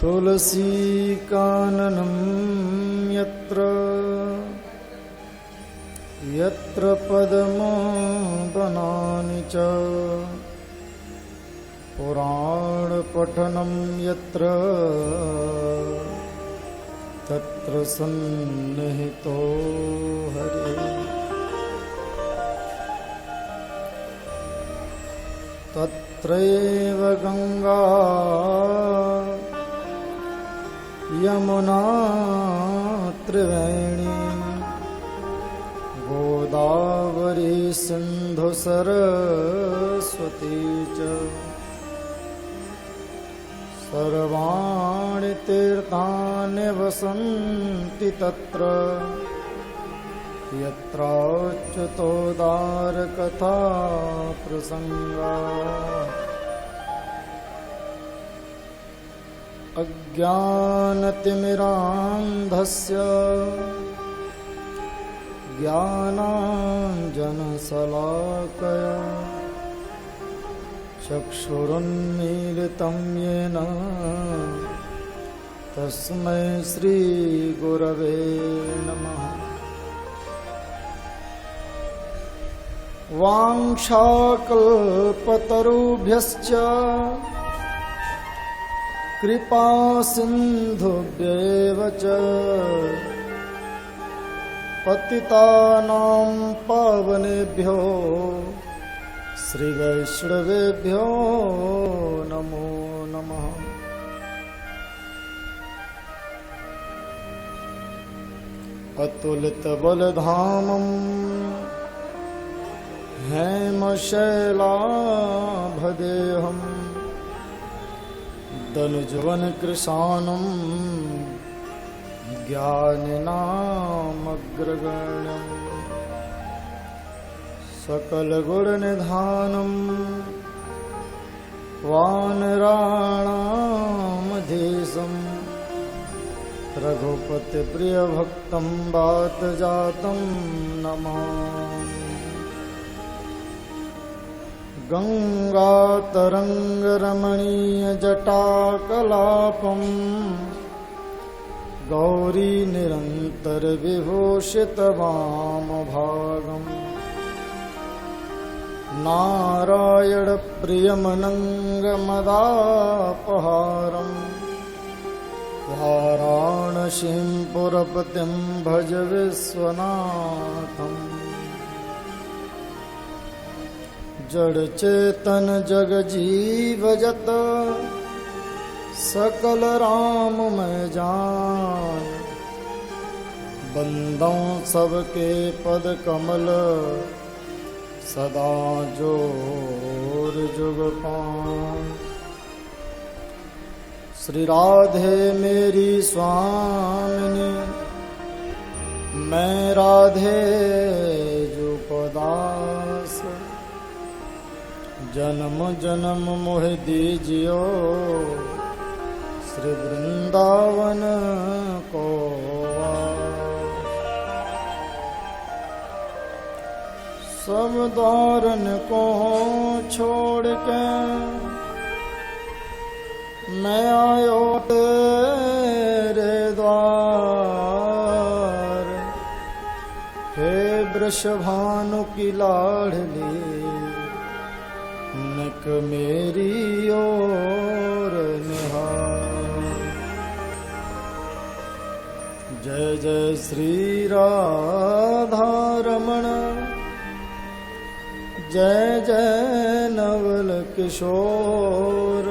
तुलसी काननं यत्र यत्र पद्मवनानि च पुराणपठनं यत्र तत्र सन्निहितो हरिः। तत्रैव गंगा यमुना त्रिवेणी गोदावरी सिंधु सरस्वती च सर्वाणि तीर्थानि वसन्ति तत्र यत्राच्युतोदार कथा प्रसंगा। अज्ञानतिमिरान्धस्य ज्ञानाञ्जनशलाकया चक्षुरुन्मीलितं येन तस्मै श्रीगुरवे नमः। वाञ्छाकल्पतरुभ्यश्च कृपा सिन्धुभ्येव च पतितानां पावनेभ्यो श्रीवैष्णवेभ्यो नमो नमः। अतुलितबलधामं हेमशैलाभदेहं दनुजवनकृशानं ज्ञानिनामग्रगण्यं सकलगुणनिधानं वानराणामधीशं रघुपतिप्रियभक्तं वातजातं नमामि। गंगातरंगरमणीयजटाकलापं गौरीनिरन्तरविभूषितवामभागं नारायणप्रियमनङ्गमदापहारं वाराणसीं पुरपतिं भज विश्वनाथम्। जड़ चेतन जग जीव जत सकल राम मैं जान बंदों सबके पद कमल सदा जोर जुग पान। श्री राधे मेरी स्वामिनी मैं राधे जो पदास जन्म जन्म मोह दीजियो श्री वृंदावन को। सब द्वारन को छोड़ के मैं आयो तेरे द्वार। हे वृषभानु की लाडली नक मेरी ओर निहार। जय जय श्री राधा रमण जय जय नवल किशोर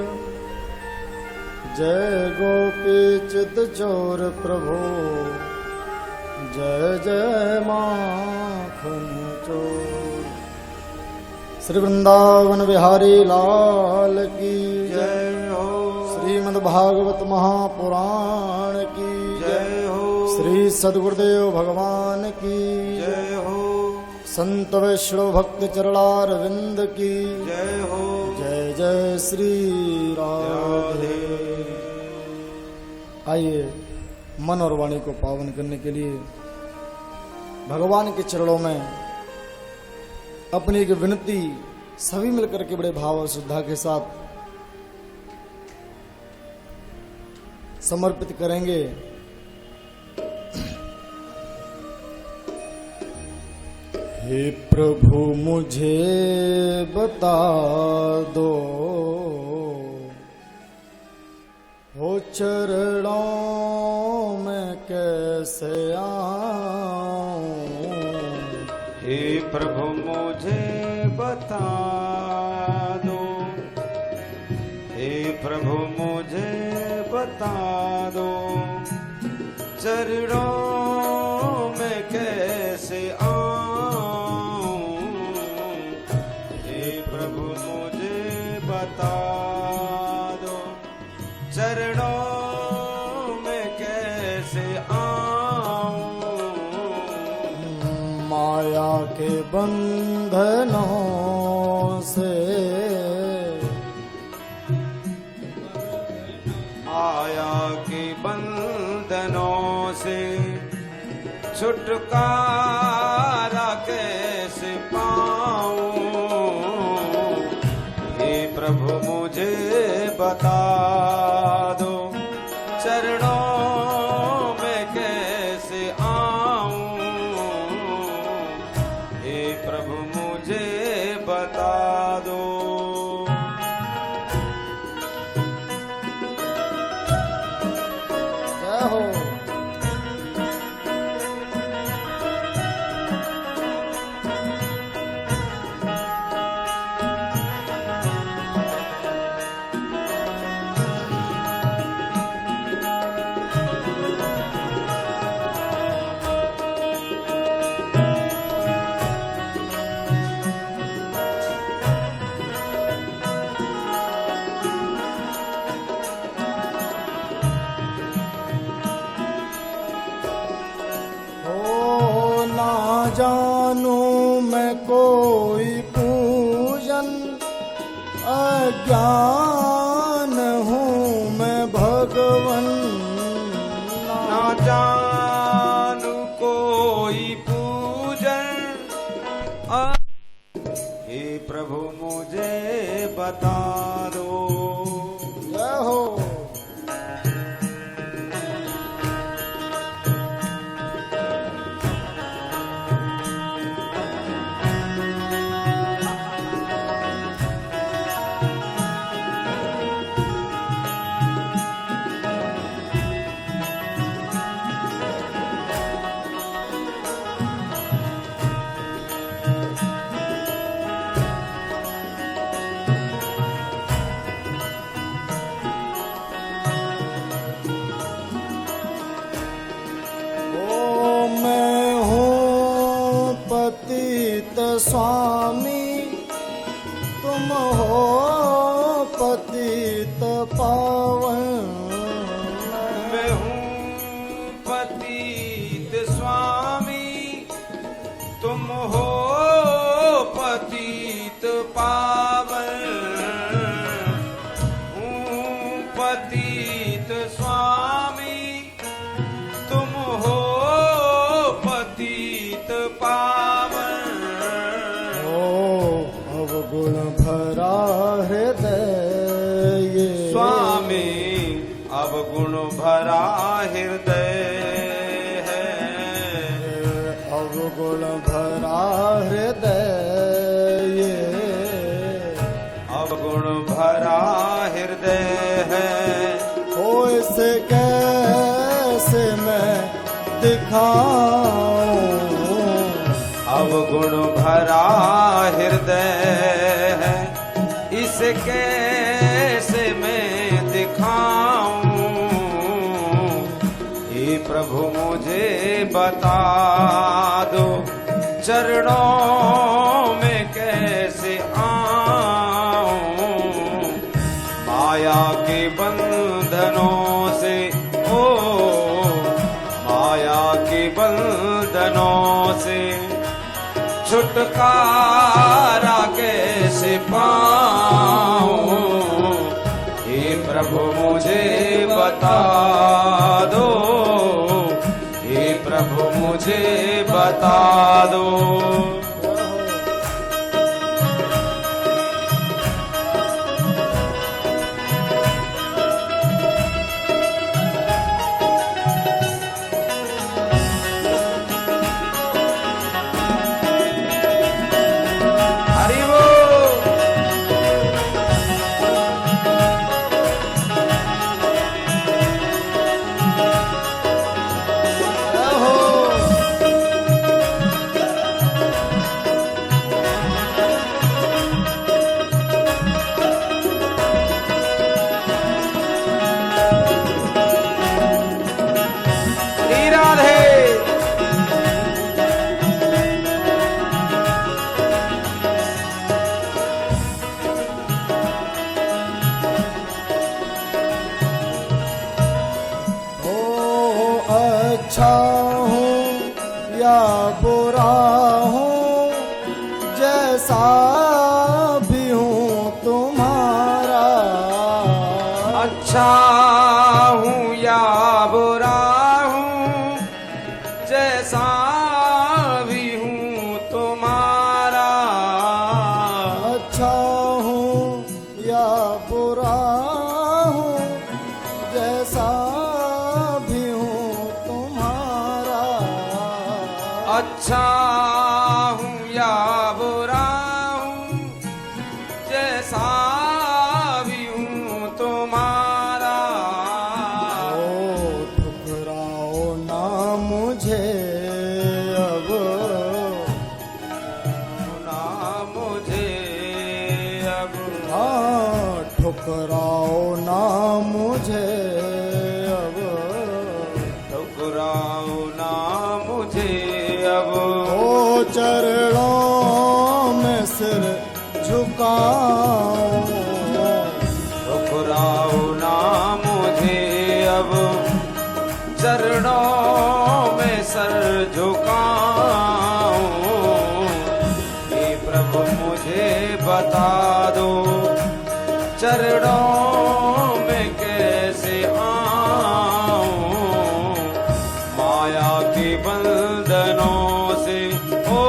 जय गोपी चित चोर प्रभु जय जय माखन चोर। श्री वृंदावन बिहारी लाल की जय हो। श्रीमद् भागवत महापुराण की जय हो। श्री सद्गुरुदेव भगवान की जय हो। संत वैष्णव भक्त चरणारविंद की जय हो। जय जय श्री राधे। आइए मन और वाणी को पावन करने के लिए भगवान के चरणों में अपनी एक विनती सभी मिलकर के बड़े भाव और श्रद्धा के साथ समर्पित करेंगे। हे प्रभु मुझे बता दो, हो चरणों में कैसे आऊं। हे प्रभु मुझे बता दो, हे प्रभु मुझे बता दो, चरणों में कैसे आऊं। हे प्रभु मुझे बता दो, चरणों में कैसे आऊं। माया के बंधनों से, माया के बंधनों से छुटकारा कैसे पाऊं। हे प्रभु मुझे बता दो, चरणों में कैसे आऊं। हे प्रभु मुझे बता दो। जय हो। जानू मैं कोई पूजन, अज्ञान हूँ मैं भगवन। ना जानू कोई पूजन, हे प्रभु मुझे बता दो। जय हो। पतित स्वामी तुम हो पतित पावन। मैं हूँ पतित स्वामी, तुम हो पतित पावन। हूँ पतित स्वामी, तुम हो पतित पावन। गुण भरा हृदय ये स्वामी, अब गुण भरा हृदय है। अब गुण भरा हृदय ये, अब गुण भरा हृदय है। हो इसे कैसे मैं दिखाऊं। अब गुण भरा हृदय है, इसे कैसे मैं दिखाऊं। हे प्रभु मुझे बता दो, चरणों में कैसे आऊं। माया के बंधनों से, ओ माया के बंधनों से छुटकारा कैसे पाऊं। हे प्रभु मुझे बता दो, हे प्रभु मुझे बता दो। अच्छा हूँ या बुरा हूँ, जैसा भी हूँ तुम्हारा। अच्छा हूँ या बुरा हूँ, जैसा भी हूँ तुम्हारा। अच्छा हूँ या बुरा हूँ, जैसा भी हूँ तुम्हारा। अच्छा हूँ या बुरा हूँ, जैसा भी हूँ तुम्हारा। ओ ठुकराओ ना मुझे अब, ना मुझे अब, हाँ ठुकराओ ना मुझे अब। ठुकराओ ना मुझे अब। ओ चरणों में सिर झुकाऊं, ठुकराओ ना मुझे अब, चरणों में सर झुकाऊं। हे प्रभु मुझे बता दो, चरणों में कैसे आऊं। माया के बंधनों से, ओ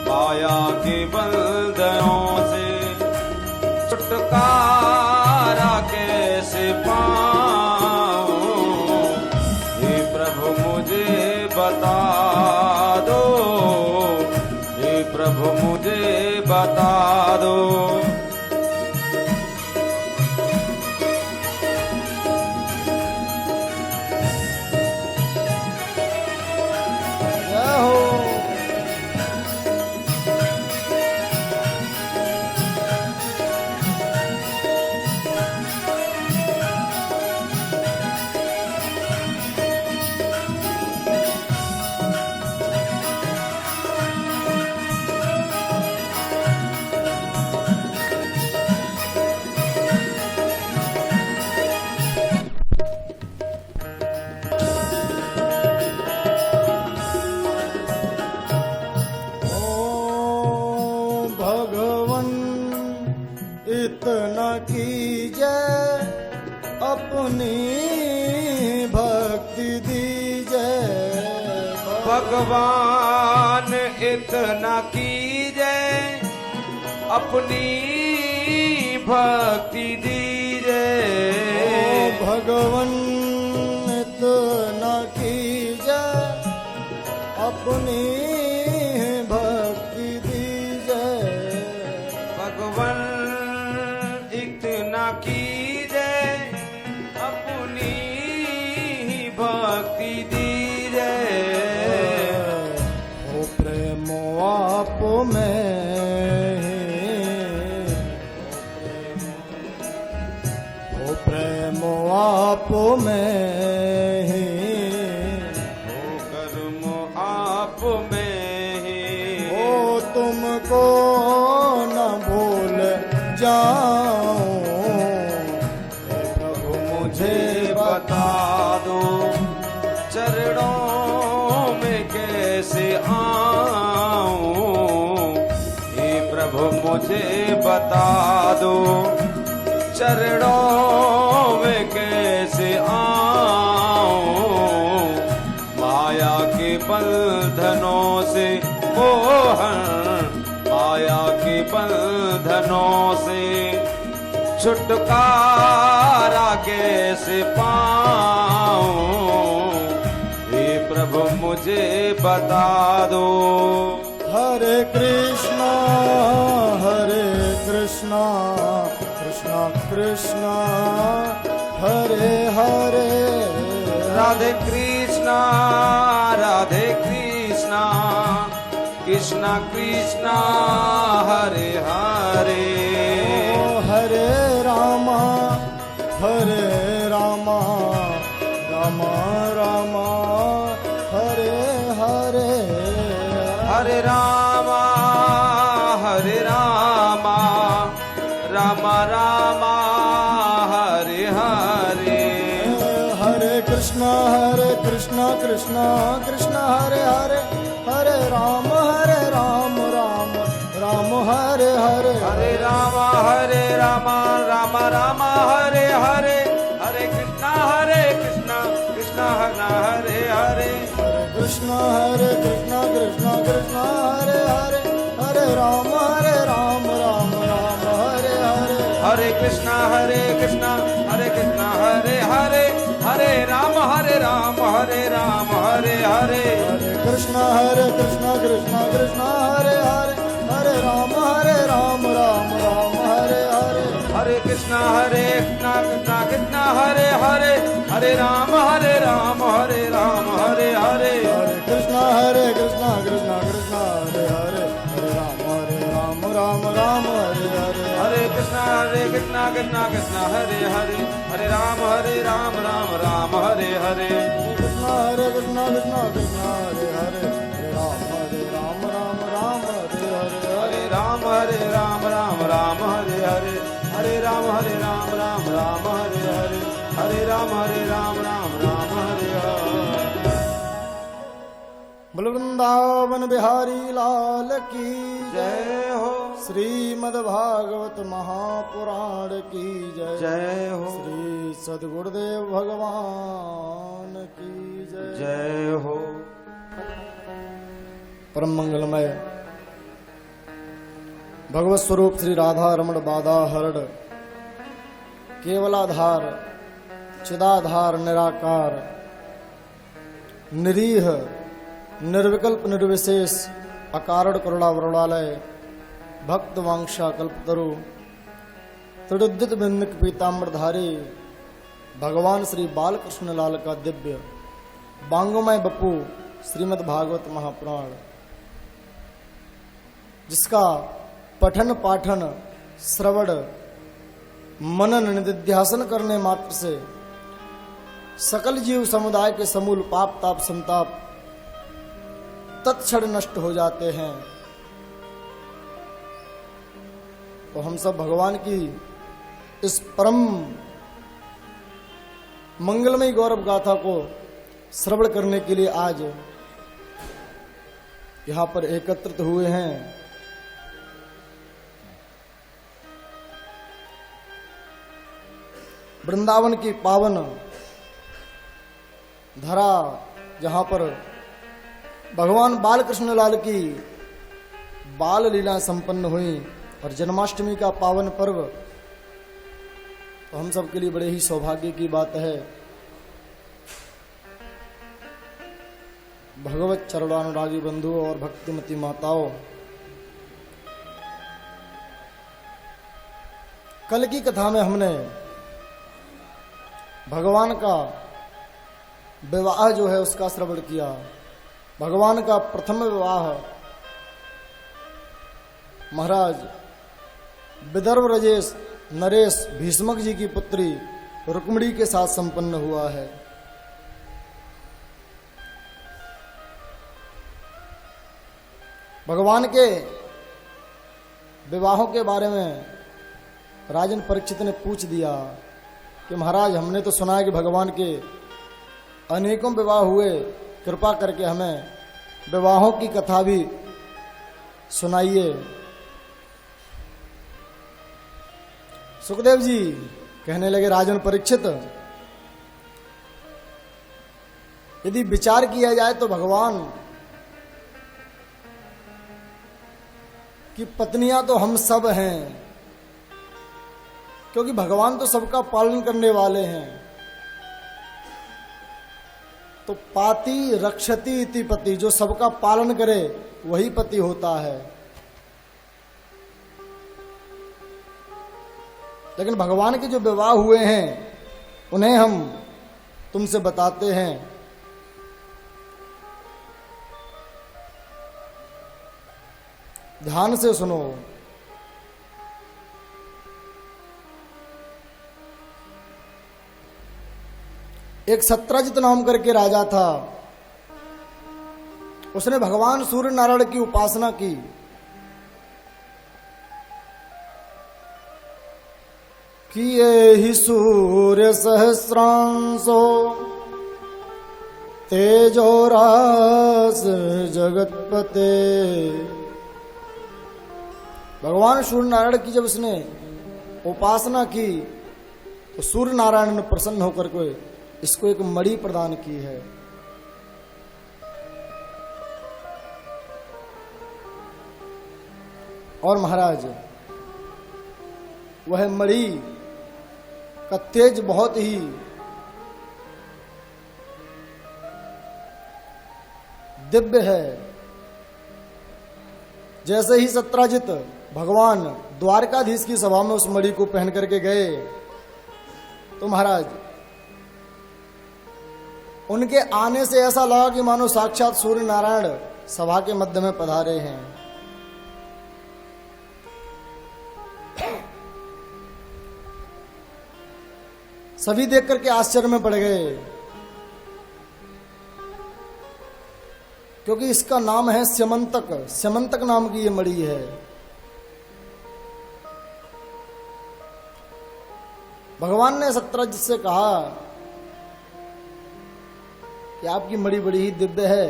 माया के बंधनों से छुटकारा कैसे पाऊं। हे प्रभु मुझे बता दो, हे प्रभु मुझे बता दो। जय हो। ओ भगवन इतना कीजिए, अपनी भक्ति दीजिए। भगवान इतना कीजिए, अपनी भक्ति दीजिए। ओ भगवन इतना कीजिए, अपनी भक्ति दीजिए। भगवान इतना कीजिए, अपनी भक्ति दीजिए। हो प्रेम आप में हो प्रेम आप में ही, हो कर्म आप में ही, हो तुमको न भूल जाऊं। हे प्रभु मुझे बता दो, चरणों में कैसे आऊं। हे प्रभु मुझे बता दो, चरणों में कैसे आऊं। माया के बंधनों से मोहन, माया के बंधनों से छुटकारा कैसे पाऊं। हे प्रभु मुझे बता दो। हरे कृष्णा कृष्णा कृष्णा हरे हरे, राधे कृष्णा कृष्णा कृष्णा हरे हरे। ओ हरे रामा रामा रामा हरे हरे, हरे रामा रामा रामा हरे हरे। हरे कृष्ण कृष्ण कृष्ण हरे हरे हरे राम राम राम हरे हरे हरे राम राम राम हरे हरे हरे कृष्ण कृष्ण हरे हरे कृष्ण कृष्ण हरे हरे हरे राम राम हरे हरे हरे कृष्ण कृष्ण हरे हरे हरे राम हरे राम हरे हरे हरे कृष्ण हरे हरे हरे राम राम हरे हरे हरे कृष्ण कृष्ण हरे हरे हरे राम हरे राम हरे हरे हरे कृष्ण कृष्ण हरे हरे हरे राम राम हरे हरे हरे कृष्ण कृष्ण हरे हरे हरे राम हरे हरे कृष्ण कृष्ण हरे हरे हरे राम हरे हरे हरे राम हरे हरे हरे राम हरे हरे हरे राम हरे हरे बोल वृंदावन बिहारी लाल की जय हो श्रीमद् भागवत महापुराण की जय जय हो श्री सद्गुरुदेव भगवान की जय जय हो परम मंगलमय भगवत स्वरूप श्री राधा रमण बाधा हरण केवलाधार चिदाधार निराकार निरीह निर्विकल्प निर्विशेष अकारण करुणा वरुणालय भक्त वांक्षा कल्पतरु त्रिदुद्धित बिंदक पीताम्बरधारी भगवान श्री बालकृष्ण लाल का दिव्य बांगोमय बप्पू श्रीमद् भागवत महापुराण जिसका पठन पाठन श्रवण मनन निधिध्यासन करने मात्र से सकल जीव समुदाय के समूल पाप ताप संताप तत्क्षण नष्ट हो जाते हैं। तो हम सब भगवान की इस परम मंगलमय गौरव गाथा को श्रवण करने के लिए आज यहां पर एकत्रित हुए हैं। वृंदावन की पावन धरा जहां पर भगवान बालकृष्ण लाल की बाल लीला संपन्न हुई और जन्माष्टमी का पावन पर्व तो हम सब के लिए बड़े ही सौभाग्य की बात है। भगवत चरणानुरागी बंधुओं और भक्तिमती माताओं, कल की कथा में हमने भगवान का विवाह जो है उसका श्रवण किया। भगवान का प्रथम विवाह महाराज विदर्भ रजेश नरेश भीष्मक जी की पुत्री रुक्मिणी के साथ संपन्न हुआ है। भगवान के विवाहों के बारे में राजन परीक्षित ने पूछ दिया कि महाराज हमने तो सुना है कि भगवान के अनेकों विवाह हुए, कृपा करके हमें विवाहों की कथा भी सुनाइए। सुखदेव जी कहने लगे राजन परीक्षित, यदि विचार किया जाए तो भगवान की पत्नियां तो हम सब हैं, क्योंकि भगवान तो सबका पालन करने वाले हैं। तो पाति रक्षति इति पति, जो सबका पालन करे वही पति होता है। लेकिन भगवान के जो विवाह हुए हैं उन्हें हम तुमसे बताते हैं। ध्यान से सुनो। एक सत्रजित नाम करके राजा था। उसने भगवान सूर्य नारायण की उपासना की। किए ही सूर्य सहस्रांशो तेजो रास जगतपते। भगवान सूर्य नारायण की जब उसने उपासना की तो सूर्य नारायण ने प्रसन्न होकर के इसको एक मणि प्रदान की है। और महाराज वह मणि का तेज बहुत ही दिव्य है। जैसे ही सत्राजित भगवान द्वारकाधीश की सभा में उस मणि को पहन करके गए तो महाराज उनके आने से ऐसा लगा कि मानो साक्षात सूर्य नारायण सभा के मध्य में पधारे हैं। सभी देख करके आश्चर्य में पड़ गए, क्योंकि इसका नाम है स्यमंतक। स्यमंतक नाम की ये मणि है। भगवान ने सत्राजित से कहा कि आपकी मणि बड़ी ही दिव्य है।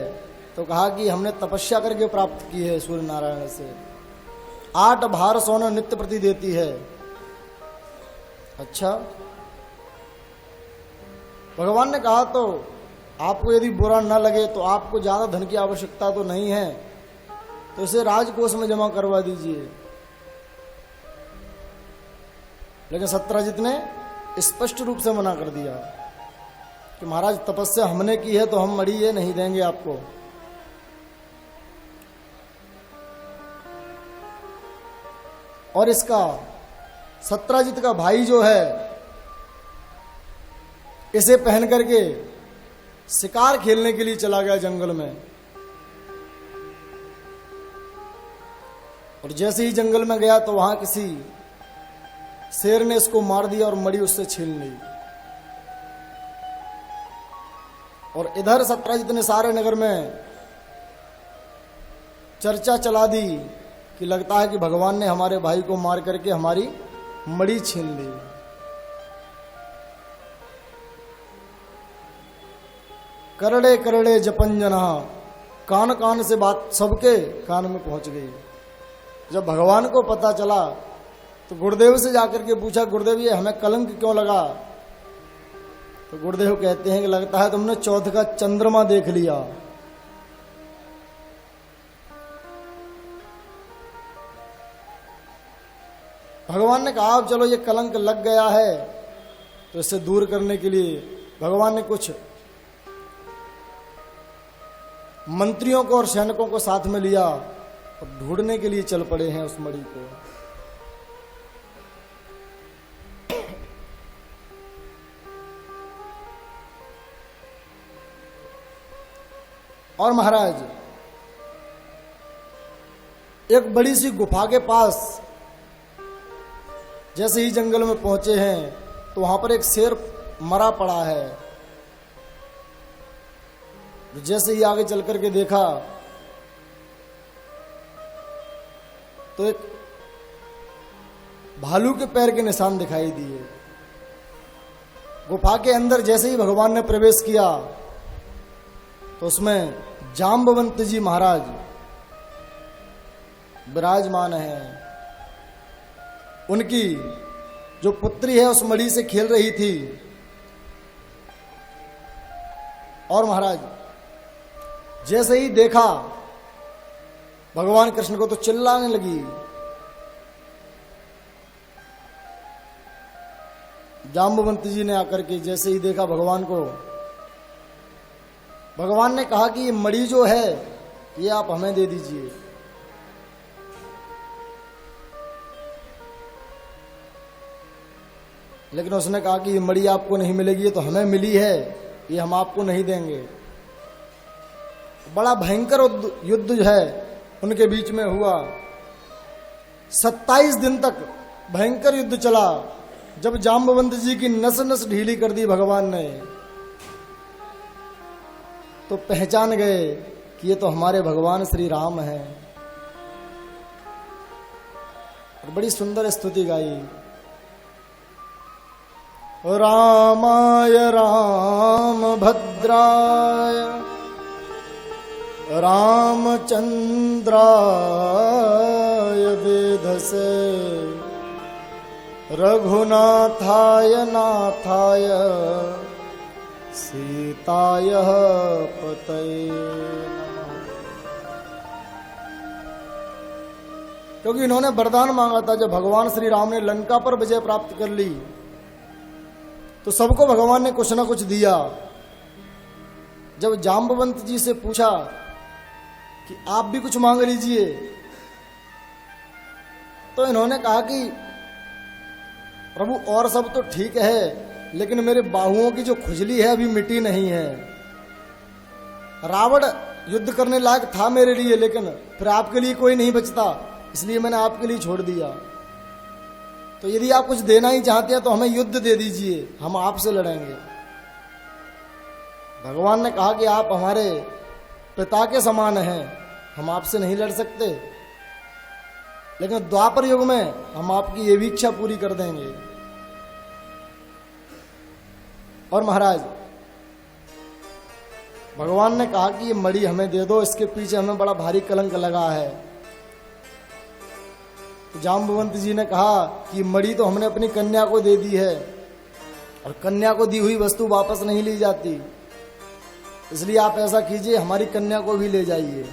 तो कहा कि हमने तपस्या करके प्राप्त की है सूर्य नारायण से। 8 भार सोना नित्य प्रति देती है। अच्छा, भगवान ने कहा तो आपको यदि बुरा न लगे तो आपको ज्यादा धन की आवश्यकता तो नहीं है, तो इसे राजकोष में जमा करवा दीजिए। लेकिन सत्राजित ने स्पष्ट रूप से मना कर दिया कि महाराज तपस्या हमने की है तो हम मणि ये नहीं देंगे आपको। और इसका सत्राजित का भाई जो है इसे पहन करके शिकार खेलने के लिए चला गया जंगल में। और जैसे ही जंगल में गया तो वहां किसी शेर ने इसको मार दिया और मणि उससे छीन ली। और इधर सत्राजित ने सारे नगर में चर्चा चला दी कि लगता है कि भगवान ने हमारे भाई को मार करके हमारी मणि छीन ली। करड़े करड़े जपंजना, कान कान से बात सबके कान में पहुंच गई। जब भगवान को पता चला तो गुरुदेव से जाकर के पूछा, गुरुदेव ये हमें कलंक क्यों लगा? तो गुरुदेव कहते हैं कि लगता है तुमने चौथ का चंद्रमा देख लिया। भगवान ने कहा अब चलो ये कलंक लग गया है तो इसे दूर करने के लिए भगवान ने कुछ मंत्रियों को और सैनिकों को साथ में लिया और ढूंढने के लिए चल पड़े हैं उस मणि को। और महाराज एक बड़ी सी गुफा के पास जैसे ही जंगल में पहुंचे हैं तो वहां पर एक शेर मरा पड़ा है। जैसे ही आगे चल करके देखा तो एक भालू के पैर के निशान दिखाई दिए। गुफा के अंदर जैसे ही भगवान ने प्रवेश किया तो उसमें जाम्बवंत जी महाराज विराजमान है। उनकी जो पुत्री है उस मणि से खेल रही थी। और महाराज जैसे ही देखा भगवान कृष्ण को तो चिल्लाने लगी। जाम्बवंत जी ने आकर के जैसे ही देखा भगवान को, भगवान ने कहा कि ये मणि जो है ये आप हमें दे दीजिए। लेकिन उसने कहा कि ये मणि आपको नहीं मिलेगी, ये तो हमें मिली है, ये हम आपको नहीं देंगे। बड़ा भयंकर युद्ध जो है उनके बीच में हुआ। 27 दिन तक भयंकर युद्ध चला। जब जाम्बवंत जी की नस नस ढीली कर दी भगवान ने तो पहचान गए कि ये तो हमारे भगवान श्री राम हैं। और बड़ी सुंदर स्तुति गाई, रामाय राम भद्र रामभद्राय रामचंद्राय वेधसे रघुनाथाय नाथाय सीताय पतये नमः। क्योंकि इन्होंने वरदान मांगा था, जब भगवान श्री राम ने लंका पर विजय प्राप्त कर ली तो सबको भगवान ने कुछ ना कुछ दिया। जब जाम्बवंत जी से पूछा कि आप भी कुछ मांग लीजिए, तो इन्होंने कहा कि प्रभु और सब तो ठीक है, लेकिन मेरे बाहुओं की जो खुजली है अभी मिटी नहीं है। रावण युद्ध करने लायक था मेरे लिए, लेकिन फिर आपके लिए कोई नहीं बचता, इसलिए मैंने आपके लिए छोड़ दिया। तो यदि आप कुछ देना ही चाहते हैं तो हमें युद्ध दे दीजिए, हम आपसे लड़ेंगे। भगवान ने कहा कि आप हमारे पिता के समान हैं, हम आपसे नहीं लड़ सकते, लेकिन द्वापर युग में हम आपकी ये भी इच्छा पूरी कर देंगे। और महाराज भगवान ने कहा कि ये मणि हमें दे दो, इसके पीछे हमें बड़ा भारी कलंक लगा है। तो जाम्बवंत जी ने कहा कि मणि तो हमने अपनी कन्या को दे दी है, और कन्या को दी हुई वस्तु वापस नहीं ली जाती, इसलिए आप ऐसा कीजिए हमारी कन्या को भी ले जाइए।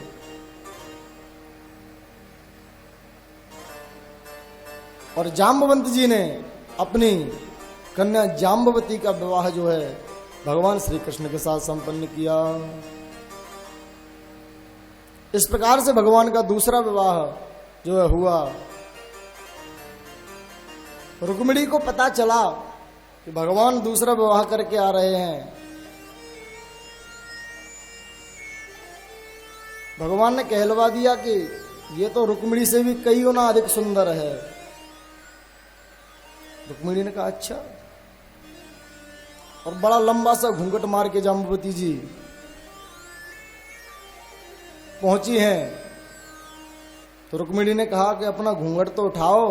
और जाम्बवंत जी ने अपनी कन्या जाम्बवती का विवाह जो है भगवान श्री कृष्ण के साथ संपन्न किया। इस प्रकार से भगवान का दूसरा विवाह जो है हुआ। रुक्मिणी को पता चला कि भगवान दूसरा विवाह करके आ रहे हैं। भगवान ने कहलवा दिया कि ये तो रुक्मिणी से भी कई गुना अधिक सुंदर है। रुक्मिणी ने कहा अच्छा, और बड़ा लंबा सा घूंघट मार के जाम्बवती जी पहुंची हैं। तो रुक्मिणी ने कहा कि अपना घूंघट तो उठाओ,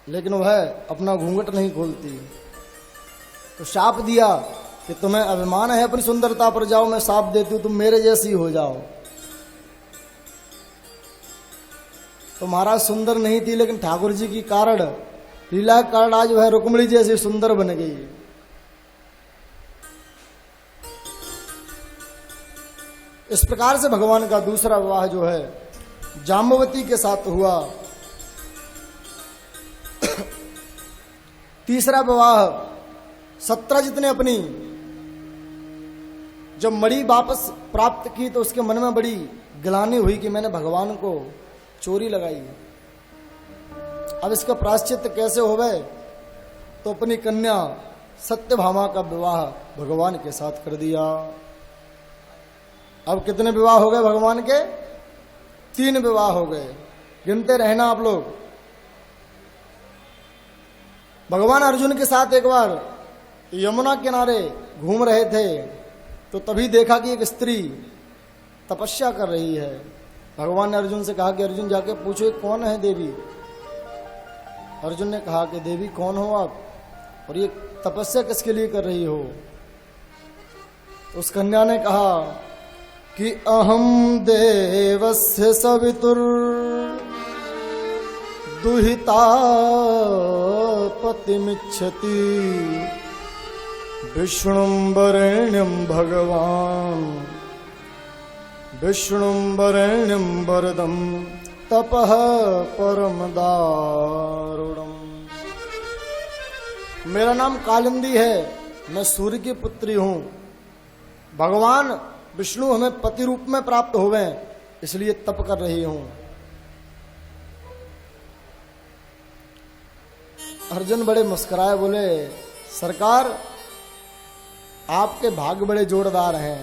लेकिन वह अपना घूंघट नहीं खोलती। तो शाप दिया कि तुम्हें अभिमान है अपनी सुंदरता पर, जाओ मैं शाप देती हूं, तुम मेरे जैसी हो जाओ। तो महाराज सुंदर नहीं थी, लेकिन ठाकुर जी की कारण, लीला के कारण आज वह रुक्मिणी जैसी सुंदर बन गई। इस प्रकार से भगवान का दूसरा विवाह जो है जाम्बवती के साथ हुआ। तीसरा विवाह सत्यजित ने अपनी जब मणि वापस प्राप्त की तो उसके मन में बड़ी गिलानी हुई कि मैंने भगवान को चोरी लगाई, अब इसका प्रायश्चित कैसे होवे। तो अपनी कन्या सत्यभामा का विवाह भगवान के साथ कर दिया। अब कितने विवाह हो गए भगवान के? 3 विवाह हो गए, गिनते रहना आप लोग। भगवान अर्जुन के साथ एक बार यमुना किनारे घूम रहे थे, तो तभी देखा कि एक स्त्री तपस्या कर रही है। भगवान ने अर्जुन से कहा कि अर्जुन जाके पूछो ये कौन है देवी। अर्जुन ने कहा कि देवी कौन हो आप, और ये तपस्या किसके लिए कर रही हो। उस कन्या ने कहा कि अहम देवस्य सवितुर दुहिता पतिमिच्छति विष्णुं वरेण्यं भगवान विष्णुं वरेण्यं वरदं तपः परम दारुणम्। मेरा नाम कालिंदी है, मैं सूर्य की पुत्री हूं। भगवान विष्णु हमें पति रूप में प्राप्त होवे, इसलिए तप कर रही हूं। अर्जुन बड़े मुस्कुराए, बोले सरकार आपके भाग्य बड़े जोरदार हैं,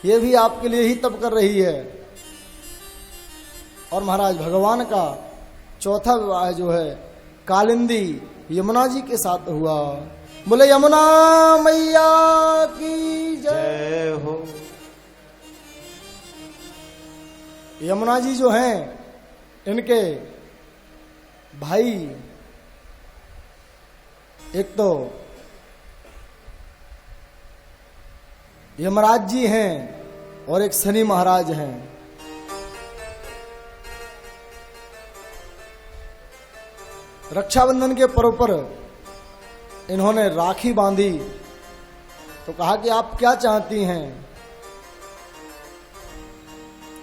ये भी आपके लिए ही तप कर रही है। और महाराज भगवान का चौथा विवाह जो है कालिंदी यमुना जी के साथ हुआ। बोले यमुना मैया की जय हो। यमुना जी जो हैं इनके भाई एक तो यमराज जी हैं और एक शनि महाराज हैं। रक्षाबंधन के पर्व पर इन्होंने राखी बांधी तो कहा कि आप क्या चाहती हैं?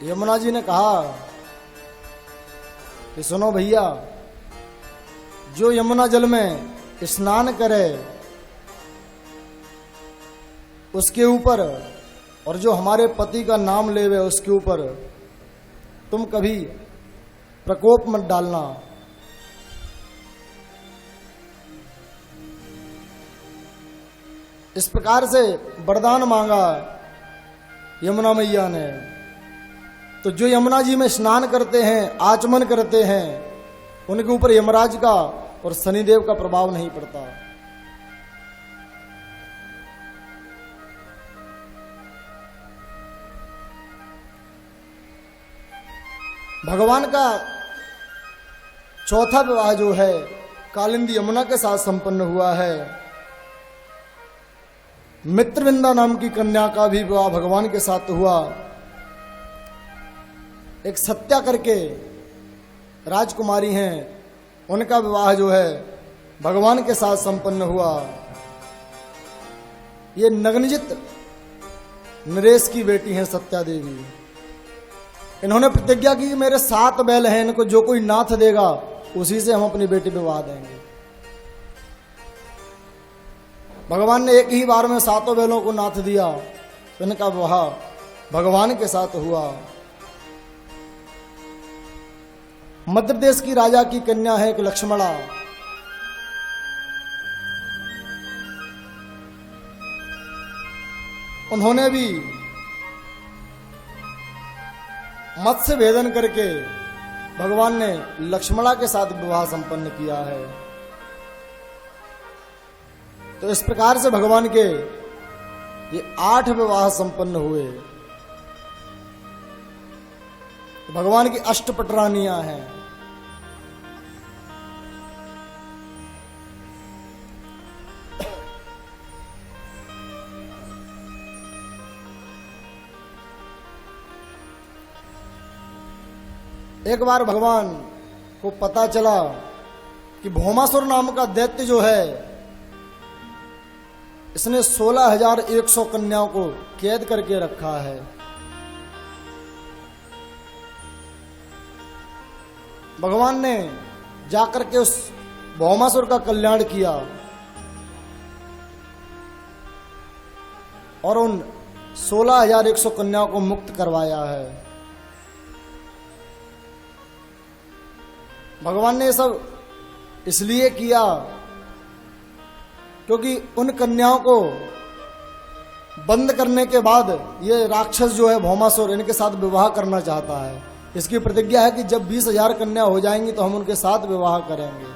यमुना जी ने कहा कि सुनो भैया, जो यमुना जल में स्नान करे उसके ऊपर, और जो हमारे पति का नाम लेवे उसके ऊपर तुम कभी प्रकोप मत डालना। इस प्रकार से वरदान मांगा यमुना मैया ने। तो जो यमुना जी में स्नान करते हैं, आचमन करते हैं, उनके ऊपर यमराज का और शनिदेव का प्रभाव नहीं पड़ता। भगवान का चौथा विवाह जो है कालिंदी यमुना के साथ संपन्न हुआ है। मित्रविंदा नाम की कन्या का भी विवाह भगवान के साथ हुआ। एक सत्या करके राजकुमारी हैं, उनका विवाह जो है भगवान के साथ संपन्न हुआ। ये नग्नजित नरेश की बेटी हैं सत्या देवी। इन्होंने प्रतिज्ञा की कि मेरे 7 बैल हैं, इनको जो कोई नाथ देगा उसी से हम अपनी बेटी विवाह देंगे। भगवान ने एक ही बार में 7 बैलों को नाथ दिया। इनका विवाह भगवान के साथ हुआ। मध्य प्रदेश की राजा की कन्या है एक लक्ष्मणा। उन्होंने भी मत्स्य भेदन करके भगवान ने लक्ष्मणा के साथ विवाह संपन्न किया है। तो इस प्रकार से भगवान के ये 8 विवाह संपन्न हुए। भगवान की अष्टपटरानियां हैं। एक बार भगवान को पता चला कि भौमासुर नाम का दैत्य जो है इसने 16,100 कन्याओं को कैद करके रखा है। भगवान ने जाकर के उस भौमासुर का कल्याण किया और उन 16,100 कन्याओं को मुक्त करवाया है। भगवान ने सब इसलिए किया क्योंकि उन कन्याओं को बंद करने के बाद ये राक्षस जो है भौमासुर इनके साथ विवाह करना चाहता है। इसकी प्रतिज्ञा है कि जब 20,000 कन्या हो जाएंगी तो हम उनके साथ विवाह करेंगे।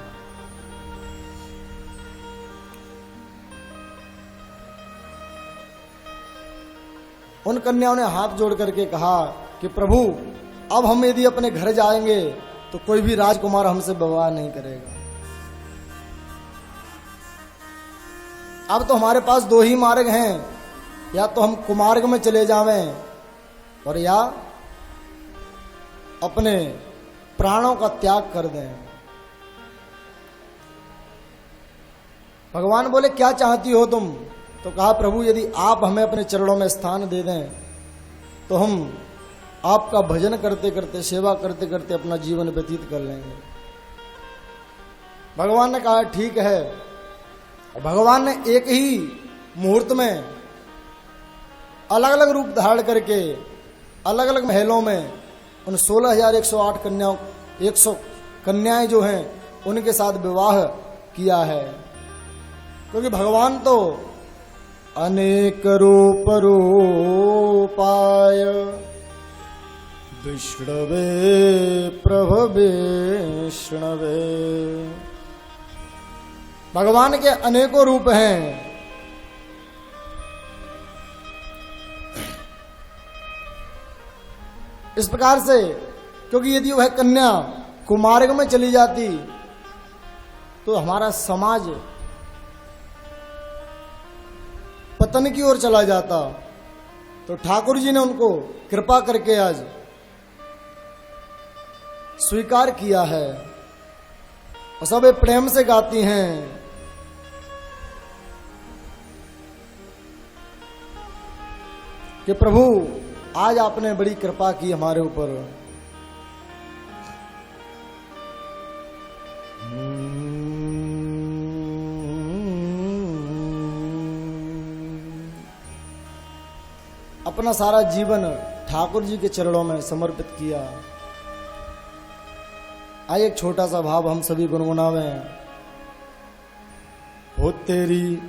उन कन्याओं ने हाथ जोड़ करके कहा कि प्रभु, अब हम यदि अपने घर जाएंगे तो कोई भी राजकुमार हमसे विवाह नहीं करेगा। अब तो हमारे पास 2 ही मार्ग हैं, या तो हम कुमार्ग में चले जावें और या अपने प्राणों का त्याग कर दें। भगवान बोले क्या चाहती हो तुम? तो कहा प्रभु, यदि आप हमें अपने चरणों में स्थान दे दें तो हम आपका भजन करते करते, सेवा करते करते अपना जीवन व्यतीत कर लेंगे। भगवान ने कहा ठीक है। भगवान ने एक ही मुहूर्त में अलग अलग रूप धारण करके अलग अलग महलों में उन 16,108 कन्याओं 100 कन्याएं जो हैं उनके साथ विवाह किया है। क्योंकि भगवान तो अनेक रूप रूपाय विष्णवे प्रभवे विष्णवे। भगवान के अनेकों रूप हैं। इस प्रकार से क्योंकि यदि वह कन्या कुमार्ग में चली जाती तो हमारा समाज पतन की ओर चला जाता। तो ठाकुर जी ने उनको कृपा करके आज स्वीकार किया है और सब ये प्रेम से गाती हैं कि प्रभु आज आपने बड़ी कृपा की हमारे ऊपर। अपना सारा जीवन ठाकुर जी के चरणों में समर्पित किया। आइए एक छोटा सा भाव हम सभी गुनगुनावे। हो तेरी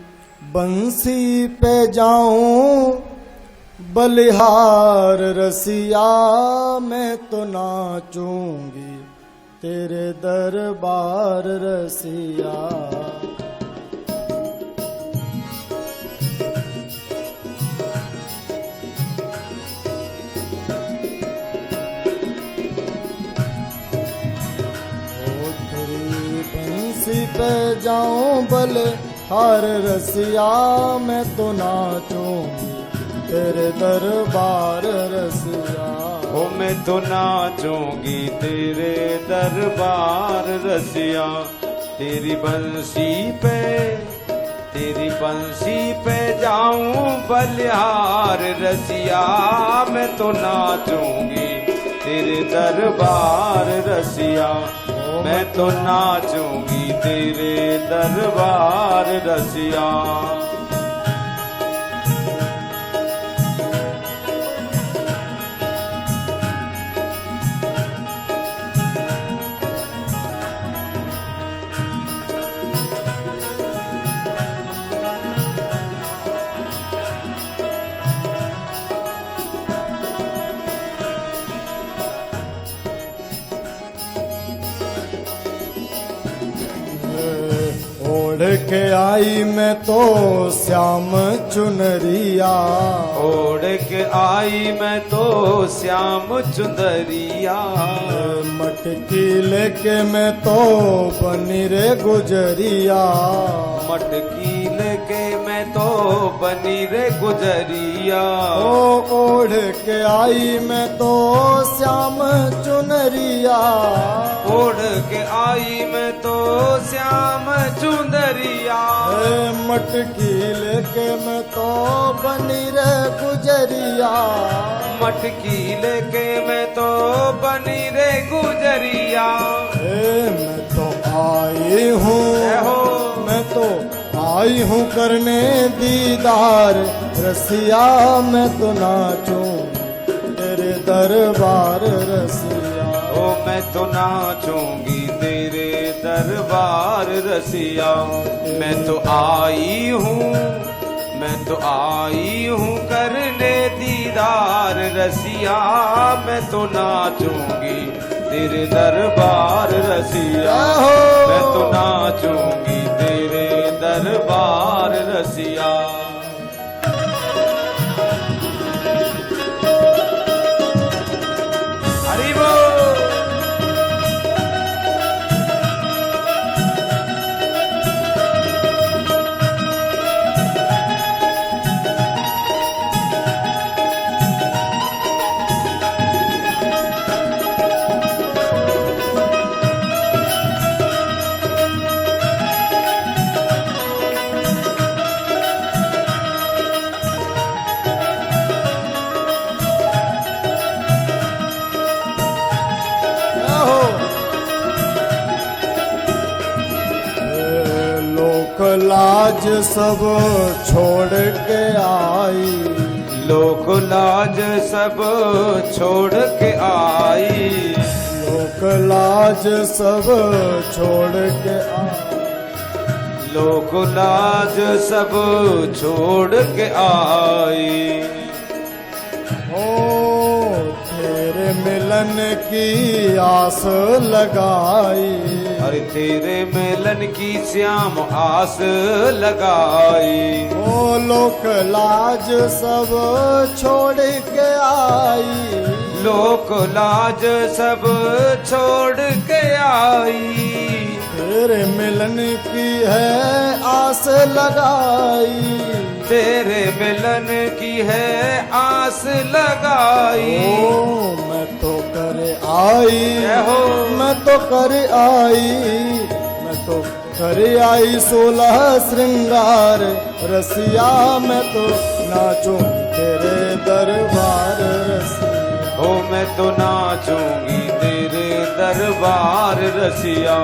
बंसी पे जाऊं बलिहार रसिया, मैं तो नाचूंगी तेरे दरबार रसिया। पे जाऊं भले हार रसिया, मैं तो नाचूंगी तेरे दरबार रसिया। ओ मैं तो नाचूंगी तेरे दरबार रसिया। तेरी बंसी पे जाऊं बलिहार रसिया, मैं तो नाचूंगी तेरे दरबार रसिया। मैं तो नाचूंगी तेरे दरबार रसिया। ओढ़ के आई मैं तो श्याम चुनरिया, ओढ़ के आई मैं तो श्याम चुनरिया। मटकी लेके मैं तो बनी रे गुजरिया, मटकी लेके मैं तो बनी रे गुजरिया। ओ ओढ़ के आई मैं तो श्याम चुनरिया, ओढ़ के आई मैं तो श्याम चुनरिया। मटकी लेके मैं तो बनी रे गुजरिया, मटकी लेके मैं तो बनी रे गुजरिया। मैं तो आई हूँ, मैं तो आई हूँ करने दीदार रसिया, मैं तो नाचूं तेरे दरबार रसिया। ओ मैं तो नाचूंगी तेरे दरबार रसिया। मैं तो आई हूँ, मैं तो आई हूँ करने दीदार रसिया। मैं तो नाचूंगी तेरे दरबार रसिया। मैं तो नाचूंगी तेरे दरबार रसिया। हरि बोल। लाज सब छोड़ के आई, लोक लाज सब छोड़ के आई। लोक लाज सब छोड़ के आई, लोक लाज सब छोड़ के आई। ओ तेरे मिलन की आस लगाई, अरे तेरे मिलन की श्याम आस लगाई। ओ लोक लाज सब छोड़ के आई, लोक लाज सब छोड़ के आई। तेरे मिलन की है आस लगाई, तेरे मिलन की है आस लगाई। ओ मैं तो कर आई, जय हो। मैं तो कर आई, मैं तो कर आई 16 श्रृंगार रसिया, मैं तो नाचूंगी तेरे दरबार रसिया। ओ मैं तो नाचूंगी तेरे दरबार रसिया,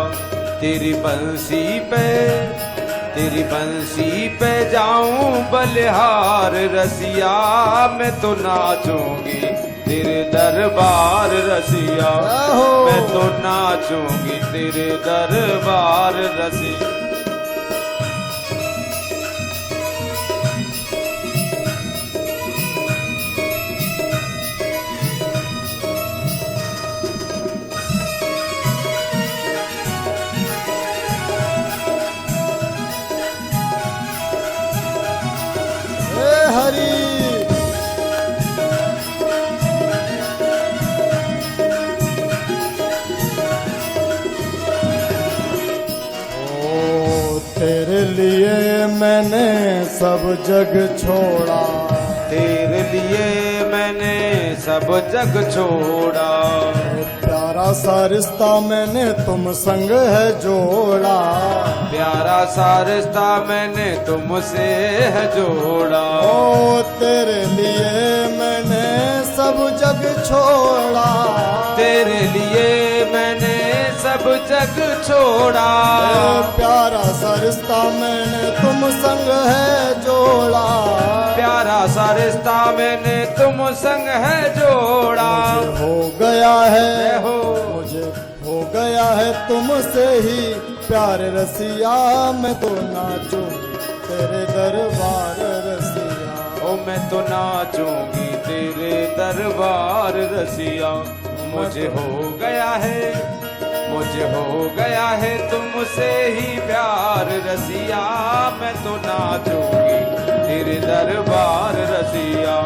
तेरी बंसी पे, तेरी बंसी पे जाऊं बलिहार रसिया, मैं तो नाचूंगी तेरे दरबार रसिया, मैं तो नाचूंगी तेरे दरबार रसिया। हरी ओ तेरे लिए मैंने सब जग छोड़ा, तेरे लिए मैंने सब जग छोड़ा, प्यारा सा रिश्ता मैंने तुम संग है जोड़ा, प्यारा सा रिश्ता मैंने तुमसे है जोड़ा। ओ तेरे लिए मैंने सब जग छोड़ा, तेरे लिए मैंने सब जग छोड़ा, प्यारा सा रिश्ता मैंने तुम संग है जोड़ा, प्यारा सा रिश्ता मैंने तुम संग है जोड़ा। हो गया है, जय हो। मुझे हो गया है तुमसे ही प्यार रसिया, मैं तो नाचूं तेरे दरबार रसिया। ओ मैं तो नाचूंगी तेरे दरबार रसिया, मुझे हो गया है, मुझे हो गया है तुमसे ही प्यार रसिया, मैं तो नाचूंगी तेरे दरबार रसिया,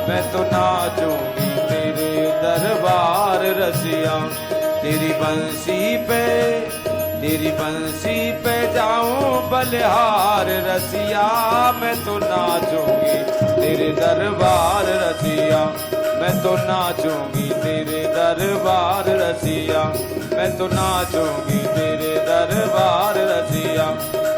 मैं तो नाचूंगी तेरे दरबार रसिया, तेरी बंसी पे, तेरी बंसी पे जाऊं बलिहार रसिया, मैं तो नाचूंगी तेरे दरबार रसिया, मैं तो नाचूंगी तेरे दरबार रसिया, मैं तो नाचूंगी तेरे दरबार रसिया,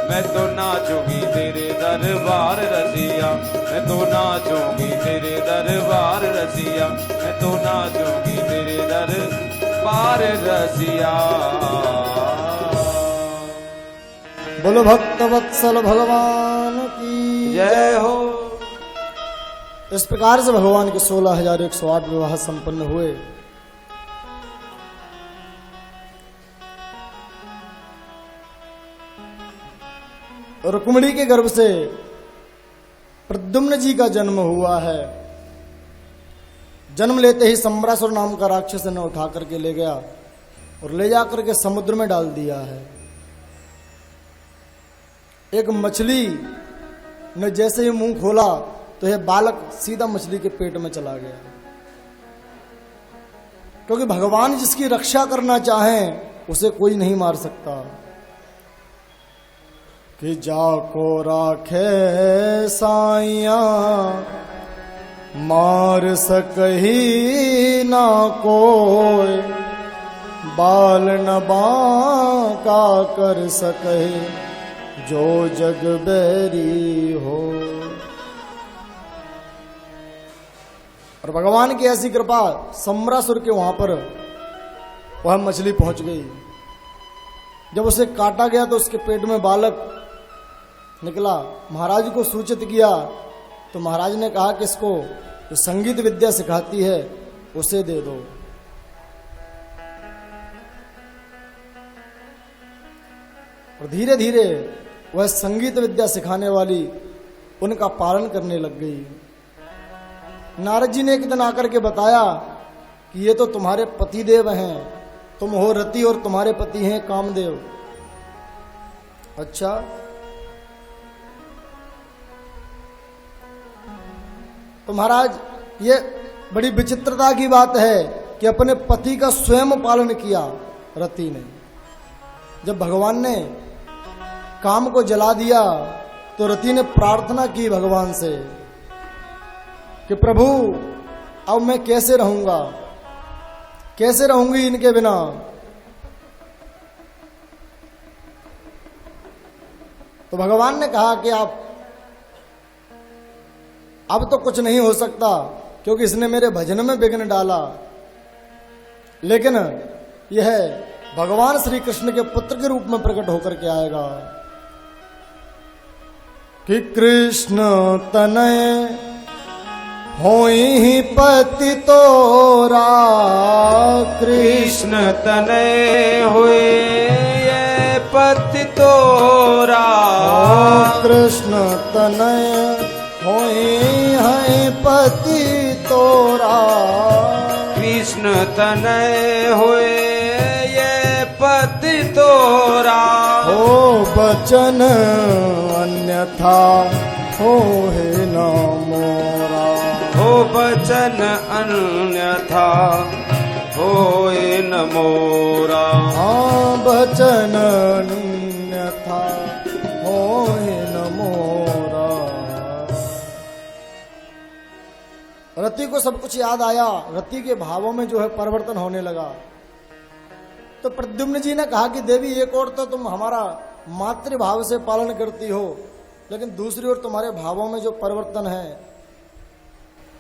मैं तो नाचूंगी तेरे दरबार रसिया, मैं तो नाचूंगी तेरे दरबार रसिया, मैं तो नाचूंगी तेरे दरबार रसिया। बोलो भक्त वत्सल भगवान की जय हो। इस प्रकार से भगवान के 16,108 विवाह संपन्न हुए। रुक्मिणी के गर्भ से प्रद्युम्न जी का जन्म हुआ है। जन्म लेते ही सम्रासुर नाम का राक्षस ने उठा करके ले गया और ले जाकर के समुद्र में डाल दिया है। एक मछली ने जैसे ही मुंह खोला तो यह बालक सीधा मछली के पेट में चला गया, क्योंकि भगवान जिसकी रक्षा करना चाहें उसे कोई नहीं मार सकता। कि जाको राखे साइया मार सकही ना कोई, बाल न बांका कर सके जो जग बैरी हो। और भगवान की ऐसी कृपा, सम्रासुर के वहां पर वह मछली पहुंच गई। जब उसे काटा गया तो उसके पेट में बालक निकला। महाराज को सूचित किया तो महाराज ने कहा कि इसको जो संगीत विद्या सिखाती है उसे दे दो। और धीरे धीरे वह संगीत विद्या सिखाने वाली उनका पालन करने लग गई। नारद जी ने एक दिन आकर के बताया कि ये तो तुम्हारे पतिदेव हैं, तुम हो रति और तुम्हारे पति हैं कामदेव। अच्छा, तो महाराज ये बड़ी विचित्रता की बात है कि अपने पति का स्वयं पालन किया रति ने। जब भगवान ने काम को जला दिया तो रति ने प्रार्थना की भगवान से कि प्रभु अब मैं कैसे रहूंगा, कैसे रहूंगी इनके बिना। तो भगवान ने कहा कि आप अब तो कुछ नहीं हो सकता क्योंकि इसने मेरे भजन में विघ्न डाला, लेकिन यह भगवान श्री कृष्ण के पुत्र के रूप में प्रकट होकर के आएगा कि कृष्ण तनय होई पति तोरा, कृष्ण तनय हुए ये पति तोरा, कृष्ण तनय होई है पति तोरा, कृष्ण तनय हुए ये पति तोरा, हो बचन अन्यथा हो हे न मोरा, हो बचन अन्यथा होए न मोरा, हाँ बचन अन्यथा हो हे न मोरा। रति को सब कुछ याद आया, रति के भावों में जो है परिवर्तन होने लगा। तो प्रद्युम्न जी ने कहा कि देवी एक और तो तुम हमारा मातृभाव से पालन करती हो, लेकिन दूसरी ओर तुम्हारे भावों में जो परिवर्तन है।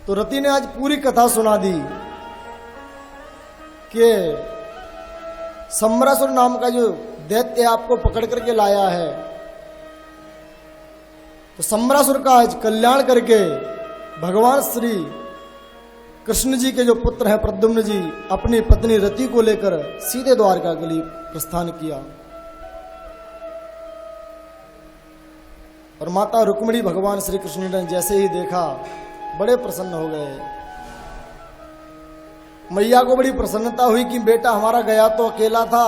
तो रति ने आज पूरी कथा सुना दी कि सम्रासुर नाम का जो दैत्य आपको पकड़ करके लाया है, तो सम्रासुर का आज कल्याण करके भगवान श्री कृष्ण जी के जो पुत्र हैं प्रद्युम्न जी अपनी पत्नी रति को लेकर सीधे द्वारका के लिए प्रस्थान किया। और माता रुक्मिणी भगवान श्री कृष्ण ने जैसे ही देखा बड़े प्रसन्न हो गए। मैया को बड़ी प्रसन्नता हुई कि बेटा हमारा गया तो अकेला था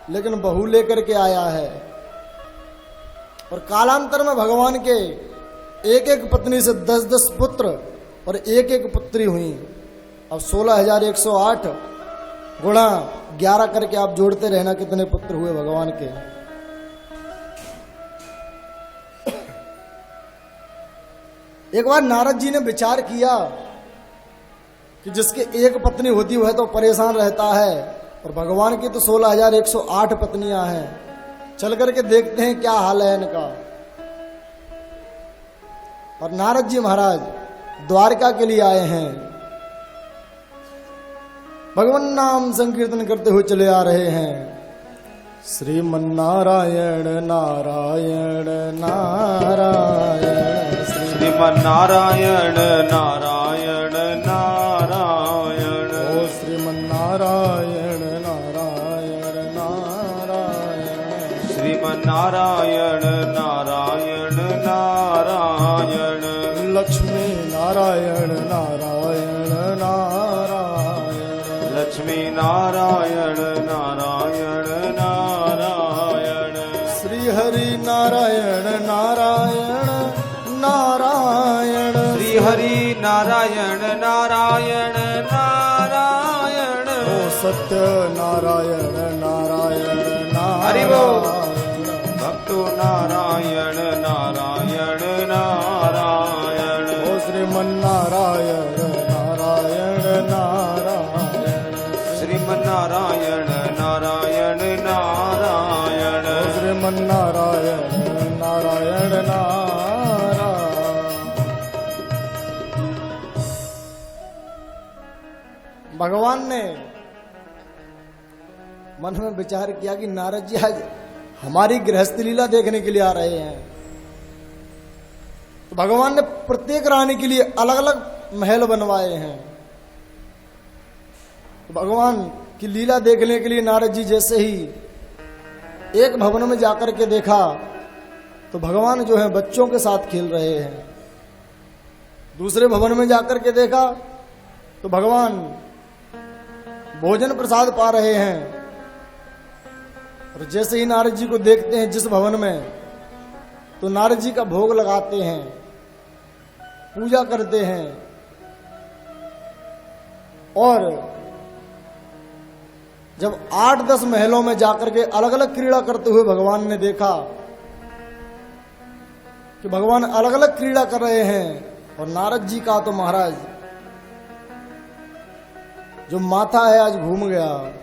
लेकिन बहू लेकर के आया है। और कालांतर में भगवान के एक एक पत्नी से 10-10 पुत्र और एक एक पुत्री हुई। अब 16,108 गुणा 11 करके आप जोड़ते रहना कितने पुत्र हुए भगवान के। एक बार नारद जी ने विचार किया कि जिसके एक पत्नी होती है तो परेशान रहता है, और भगवान की तो 16,108 पत्नियां हैं, चल करके देखते हैं क्या हाल है इनका। और नारद जी महाराज द्वारका के लिए आए हैं, भगवान नाम संकीर्तन करते हुए चले आ रहे हैं। श्रीमन्नारायण नारायण नारायण, श्रीमन्नारायण नारायण नारायण, ओ श्रीमन्नारायण नारायण नारायण, श्रीमन्नारायण नारायण नारायण, लक्ष्मी नारायण नारायण नारायण, लक्ष्मी नारायण नारायण नारायण, श्री हरि नारायण नारायण नारायण, श्री हरि नारायण नारायण नारायण, ओ सत्य नारायण नारायण हरि बोल। नारायण, भक्तो नारायण नारायण नारायण, ओ श्रीमन्नारायण नारायण नारायण, श्रीमन्नारायण नारायण नारायण, ओ श्रीमन्नारायण नारायण नारायण। भगवान ने मन में विचार किया कि नारद जी आज हमारी गृहस्थ लीला देखने के लिए आ रहे हैं। तो भगवान ने प्रत्येक रानी के लिए अलग अलग महल बनवाए हैं। तो भगवान की लीला देखने के लिए नारद जी जैसे ही एक भवन में जाकर के देखा तो भगवान जो है बच्चों के साथ खेल रहे हैं। दूसरे भवन में जाकर के देखा तो भगवान भोजन प्रसाद पा रहे हैं। और जैसे ही नारद जी को देखते हैं जिस भवन में, तो नारद जी का भोग लगाते हैं, पूजा करते हैं। और जब 8-10 महलों में जाकर के अलग अलग क्रीड़ा करते हुए भगवान ने देखा कि भगवान अलग अलग क्रीड़ा कर रहे हैं और नारद जी का तो महाराज जो माथा है आज घूम गया।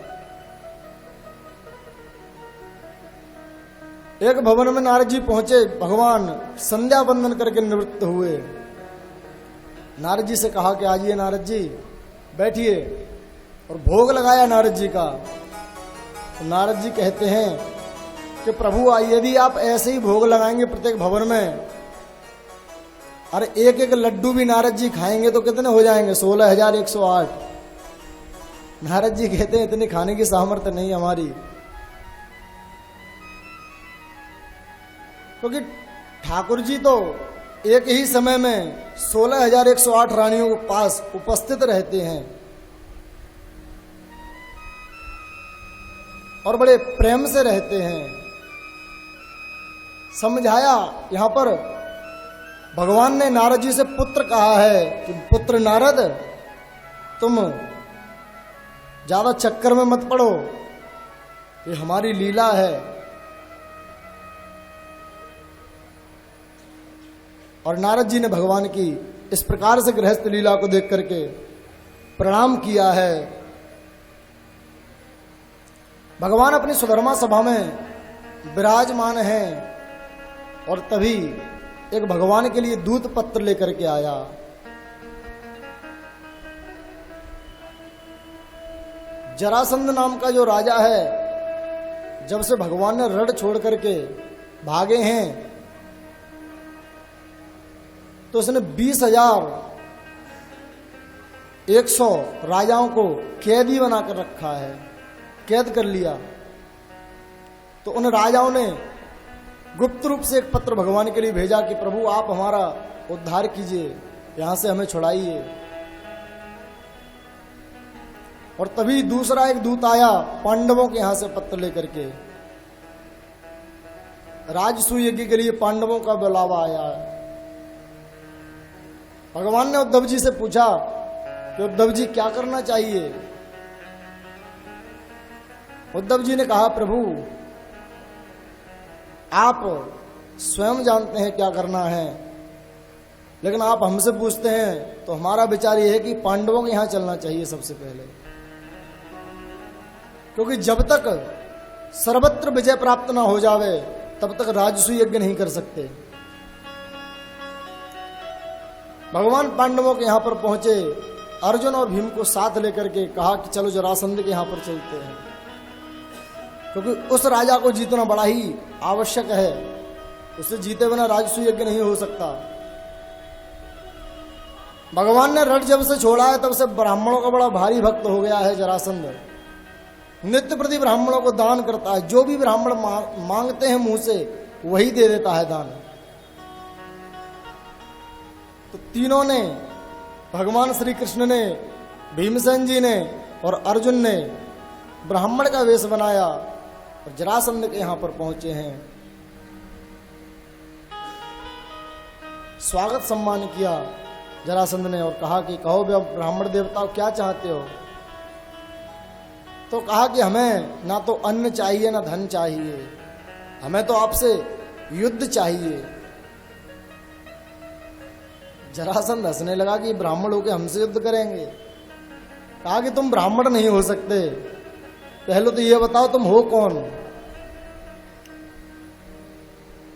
एक भवन में नारद जी पहुंचे, भगवान संध्या बंदन करके निवृत्त हुए। नारद जी से कहा कि आइए नारद जी बैठिए, और भोग लगाया नारद जी का। तो नारद जी कहते हैं कि प्रभु यदि आप ऐसे ही भोग लगाएंगे प्रत्येक भवन में, अरे एक एक लड्डू भी नारद जी खाएंगे तो कितने हो जाएंगे? 16,108। नारद जी कहते हैं इतनी खाने की सामर्थ्य नहीं हमारी, क्योंकि ठाकुर जी तो एक ही समय में 16,108 रानियों के पास उपस्थित रहते हैं और बड़े प्रेम से रहते हैं। समझाया, यहां पर भगवान ने नारद जी से पुत्र कहा है कि पुत्र नारद, तुम ज्यादा चक्कर में मत पड़ो, ये हमारी लीला है। और नारद जी ने भगवान की इस प्रकार से गृहस्थ लीला को देख करके प्रणाम किया है। भगवान अपनी सुधर्मा सभा में विराजमान हैं और तभी एक भगवान के लिए दूत पत्र लेकर के आया। जरासंध नाम का जो राजा है, जब से भगवान ने रण छोड़ करके भागे हैं तो उसने 20,100 राजाओं को कैदी बनाकर रखा है, कैद कर लिया। तो उन राजाओं ने गुप्त रूप से एक पत्र भगवान के लिए भेजा कि प्रभु आप हमारा उद्धार कीजिए, यहां से हमें छुड़ाइए। और तभी दूसरा एक दूत आया पांडवों के यहां से पत्र लेकर के, राजसूय यज्ञ के लिए पांडवों का बुलावा आया। भगवान ने उद्धव जी से पूछा कि उद्धव जी क्या करना चाहिए? उद्धव जी ने कहा प्रभु आप स्वयं जानते हैं क्या करना है, लेकिन आप हमसे पूछते हैं तो हमारा विचार यह है कि पांडवों के यहां चलना चाहिए सबसे पहले, क्योंकि जब तक सर्वत्र विजय प्राप्त ना हो जावे तब तक राजसूय यज्ञ नहीं कर सकते। भगवान पांडवों के यहां पर पहुंचे, अर्जुन और भीम को साथ लेकर के कहा कि चलो जरासंध के यहां पर चलते हैं, क्योंकि उस राजा को जीतना बड़ा ही आवश्यक है, उसे जीते बिना राजसूय यज्ञ नहीं हो सकता। भगवान ने रण जब से छोड़ा है तब से ब्राह्मणों का बड़ा भारी भक्त हो गया है जरासंध। नित्य प्रति ब्राह्मणों को दान करता है, जो भी ब्राह्मण मांगते हैं मुंह से वही दे देता है दान। तो तीनों ने, भगवान श्री कृष्ण ने, भीमसेन जी ने और अर्जुन ने ब्राह्मण का वेश बनाया और जरासंध के यहां पर पहुंचे हैं। स्वागत सम्मान किया जरासंध ने और कहा कि कहो ब्राह्मण देवता क्या चाहते हो? तो कहा कि हमें ना तो अन्न चाहिए ना धन चाहिए, हमें तो आपसे युद्ध चाहिए। जरासंध हंसने लगा कि ब्राह्मण होके हमसे युद्ध करेंगे। कहा कि तुम ब्राह्मण नहीं हो सकते, पहले तो ये बताओ तुम हो कौन?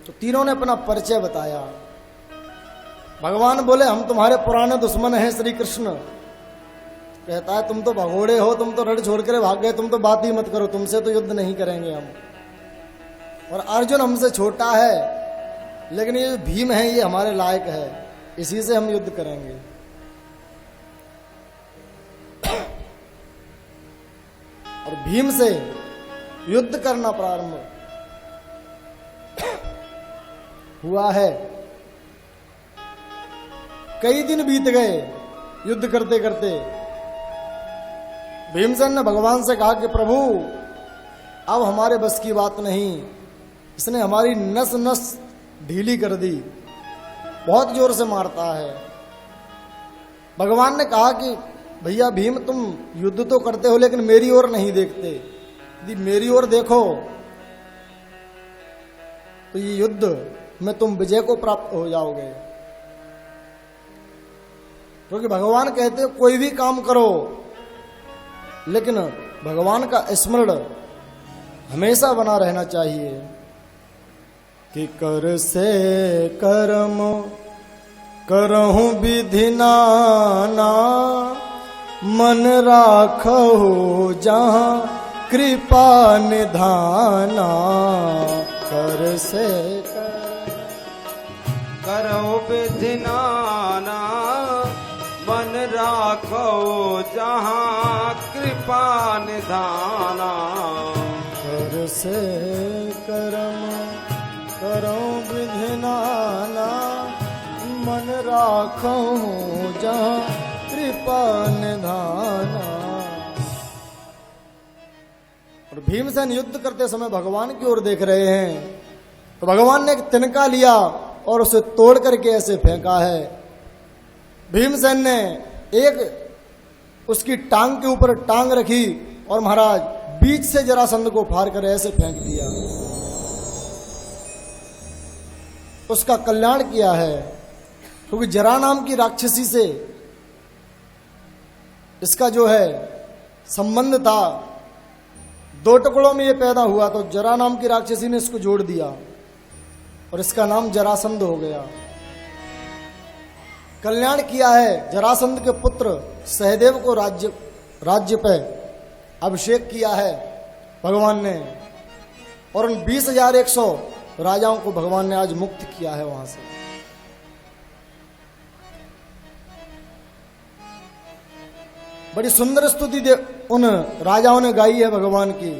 तो तीनों ने अपना परिचय बताया। भगवान बोले हम तुम्हारे पुराने दुश्मन हैं श्री कृष्ण। कहता है तुम तो भगोड़े हो, तुम तो रण छोड़ कर भाग गए, तुम तो बात ही मत करो, तुमसे तो युद्ध नहीं करेंगे हम। और अर्जुन हमसे छोटा है, लेकिन ये भीम है ये हमारे लायक है, इसी से हम युद्ध करेंगे। और भीम से युद्ध करना प्रारंभ हुआ है। कई दिन बीत गए युद्ध करते करते। भीमसेन ने भगवान से कहा कि प्रभु अब हमारे बस की बात नहीं, इसने हमारी नस नस ढीली कर दी, बहुत जोर से मारता है। भगवान ने कहा कि भैया भीम तुम युद्ध तो करते हो लेकिन मेरी ओर नहीं देखते, यदि मेरी ओर देखो तो ये युद्ध में तुम विजय को प्राप्त हो जाओगे। क्योंकि भगवान कहते हैं कोई भी काम करो लेकिन भगवान का स्मरण हमेशा बना रहना चाहिए कि कर से कर्म करहूं विधि नाना, मन राखो जहां कृपा निधाना। कर से करो विधि नाना, मन राखो जहाँ कृपा निधाना। कर से कर्म करो विधि नाना, मन राखो जहाँ कृपा निधाना। और भीमसेन युद्ध करते समय भगवान की ओर देख रहे हैं, तो भगवान ने एक तिनका लिया और उसे तोड़ करके ऐसे फेंका है। भीमसेन ने एक उसकी टांग के ऊपर टांग रखी और महाराज बीच से जरासंध को फाड़ कर ऐसे फेंक दिया, उसका कल्याण किया है। क्योंकि जरा नाम की राक्षसी से इसका जो है संबंध था, दो टुकड़ों में ये पैदा हुआ, तो जरा नाम की राक्षसी ने इसको जोड़ दिया और इसका नाम जरासंध हो गया। कल्याण किया है। जरासंध के पुत्र सहदेव को राज्य पे अभिषेक किया है भगवान ने, और उन 20,100 राजाओं को भगवान ने आज मुक्त किया है वहां से। बड़ी सुंदर स्तुति उन राजाओं ने गाई है भगवान की।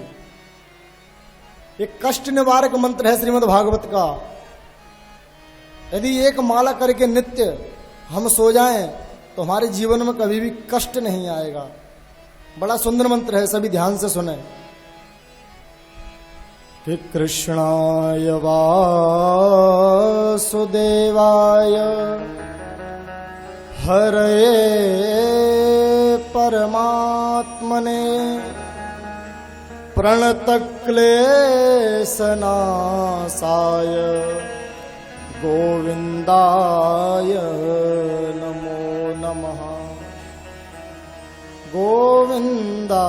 एक कष्ट निवारक मंत्र है श्रीमद् भागवत का। यदि एक माला करके नित्य हम सो जाएं तो हमारे जीवन में कभी भी कष्ट नहीं आएगा। बड़ा सुंदर मंत्र है, सभी ध्यान से सुने। कि कृष्णाय वासुदेवाय हरये परमात्मने प्रणतक्लेशनाशाय गोविंदाय नमो नमः। गोविंदाय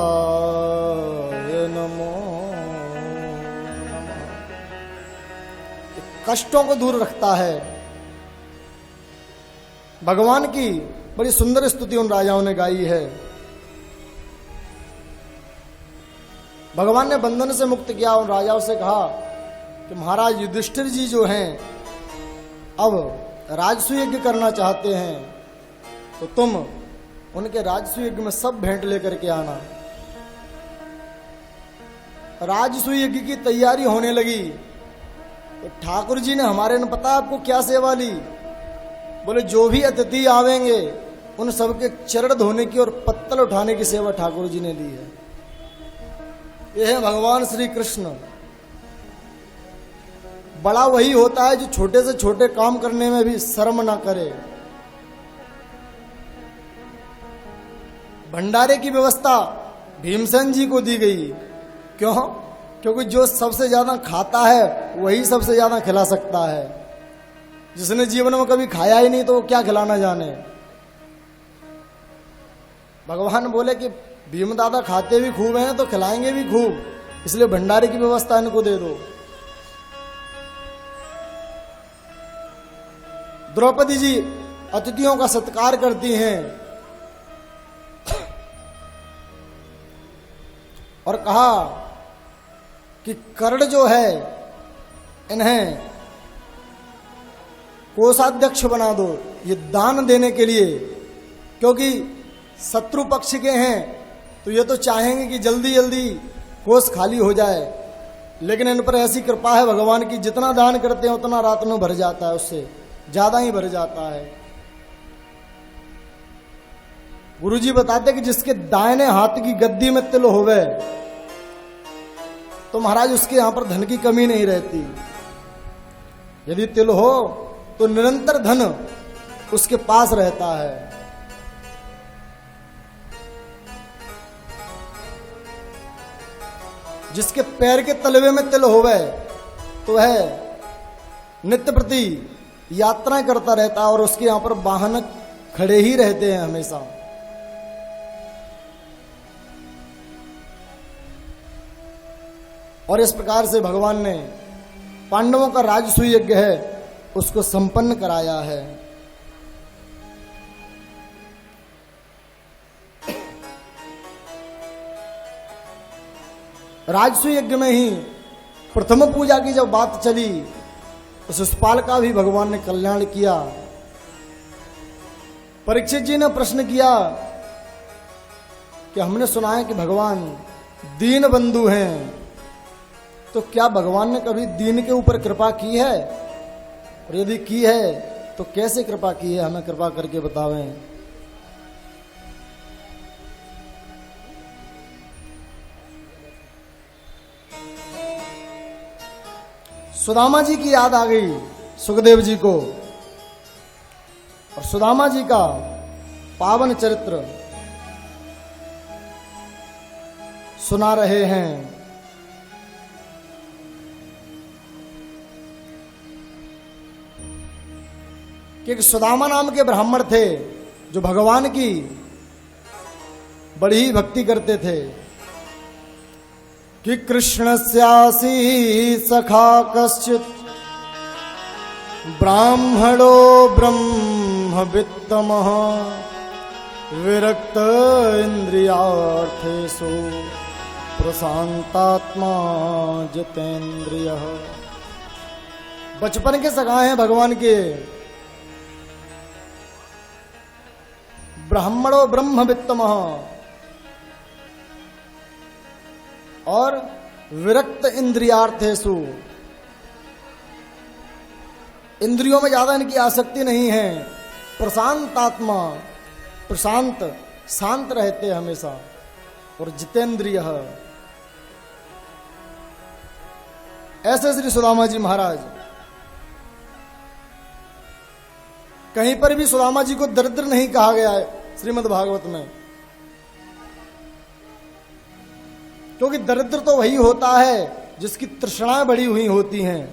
नमो नमः। कष्टों को दूर रखता है। भगवान की बड़ी सुंदर स्तुति उन राजाओं ने गाई है। भगवान ने बंधन से मुक्त किया, उन राजाओं से कहा कि महाराज युधिष्ठिर जी जो हैं अब राजसूय यज्ञ करना चाहते हैं, तो तुम उनके राजसूय यज्ञ में सब भेंट लेकर के आना। राजसूय यज्ञ की तैयारी होने लगी तो ठाकुर जी ने हमारे ने पता आपको क्या सेवा ली। बोले जो भी अतिथि आवेंगे उन सबके चरण धोने की और पत्तल उठाने की सेवा ठाकुर जी ने ली है। यह है भगवान श्री कृष्ण। बड़ा वही होता है जो छोटे से छोटे काम करने में भी शर्म ना करे। भंडारे की व्यवस्था भीमसेन जी को दी गई। क्यों? क्योंकि जो सबसे ज्यादा खाता है वही सबसे ज्यादा खिला सकता है। जिसने जीवन में कभी खाया ही नहीं तो वो क्या खिलाना जाने। भगवान बोले कि भीम दादा खाते भी खूब हैं तो खिलाएंगे भी खूब, इसलिए भंडारे की व्यवस्था इनको दे दो। द्रौपदी जी अतिथियों का सत्कार करती हैं और कहा कि कर्ण जो है इन्हें कोषाध्यक्ष बना दो, ये दान देने के लिए, क्योंकि शत्रु पक्ष के हैं तो ये तो चाहेंगे कि जल्दी जल्दी कोष खाली हो जाए, लेकिन इन पर ऐसी कृपा है भगवान की, जितना दान करते हैं उतना रात में भर जाता है, उससे ज्यादा ही भर जाता है। गुरुजी बताते कि जिसके दाहिने हाथ की गद्दी में तिल होवे तो महाराज उसके यहां पर धन की कमी नहीं रहती। यदि तिल हो तो निरंतर धन उसके पास रहता है। जिसके पैर के तलवे में तिल होवे तो वह नित्य प्रति यात्राएं करता रहता है और उसके यहां पर वाहन खड़े ही रहते हैं हमेशा। और इस प्रकार से भगवान ने पांडवों का राजसूय यज्ञ है उसको संपन्न कराया है। राजसूय यज्ञ में ही प्रथम पूजा की जब बात चली तो शिशुपाल का भी भगवान ने कल्याण किया। परीक्षित जी ने प्रश्न किया कि हमने सुना है कि भगवान दीन बंधु हैं, तो क्या भगवान ने कभी दीन के ऊपर कृपा की है, और यदि की है तो कैसे कृपा की है, हमें कृपा करके बतावें। सुदामा जी की याद आ गई सुखदेव जी को, और सुदामा जी का पावन चरित्र सुना रहे हैं। कि एक सुदामा नाम के ब्राह्मण थे जो भगवान की बड़ी ही भक्ति करते थे। कि कृष्णस्यासी सखा कश्चित् ब्राह्मणो ब्रह्मवित्तमः विरक्त इंद्रियार्थेषु प्रशांतात्मा जितेन्द्रियः। बचपन के सगा हैं भगवान के। ब्राह्मणो ब्रह्मवित्तमः और विरक्त इंद्रियार्थेषु, इंद्रियों में ज्यादा इनकी आसक्ति नहीं है। प्रशांत आत्मा, प्रशांत शांत रहते हमेशा, और जितेंद्रिय। ऐसे श्री सुदामा जी महाराज। कहीं पर भी सुदामा जी को दरिद्र नहीं कहा गया है श्रीमद् भागवत में, क्योंकि दरिद्र तो वही होता है जिसकी तृष्णाएं बड़ी हुई होती हैं।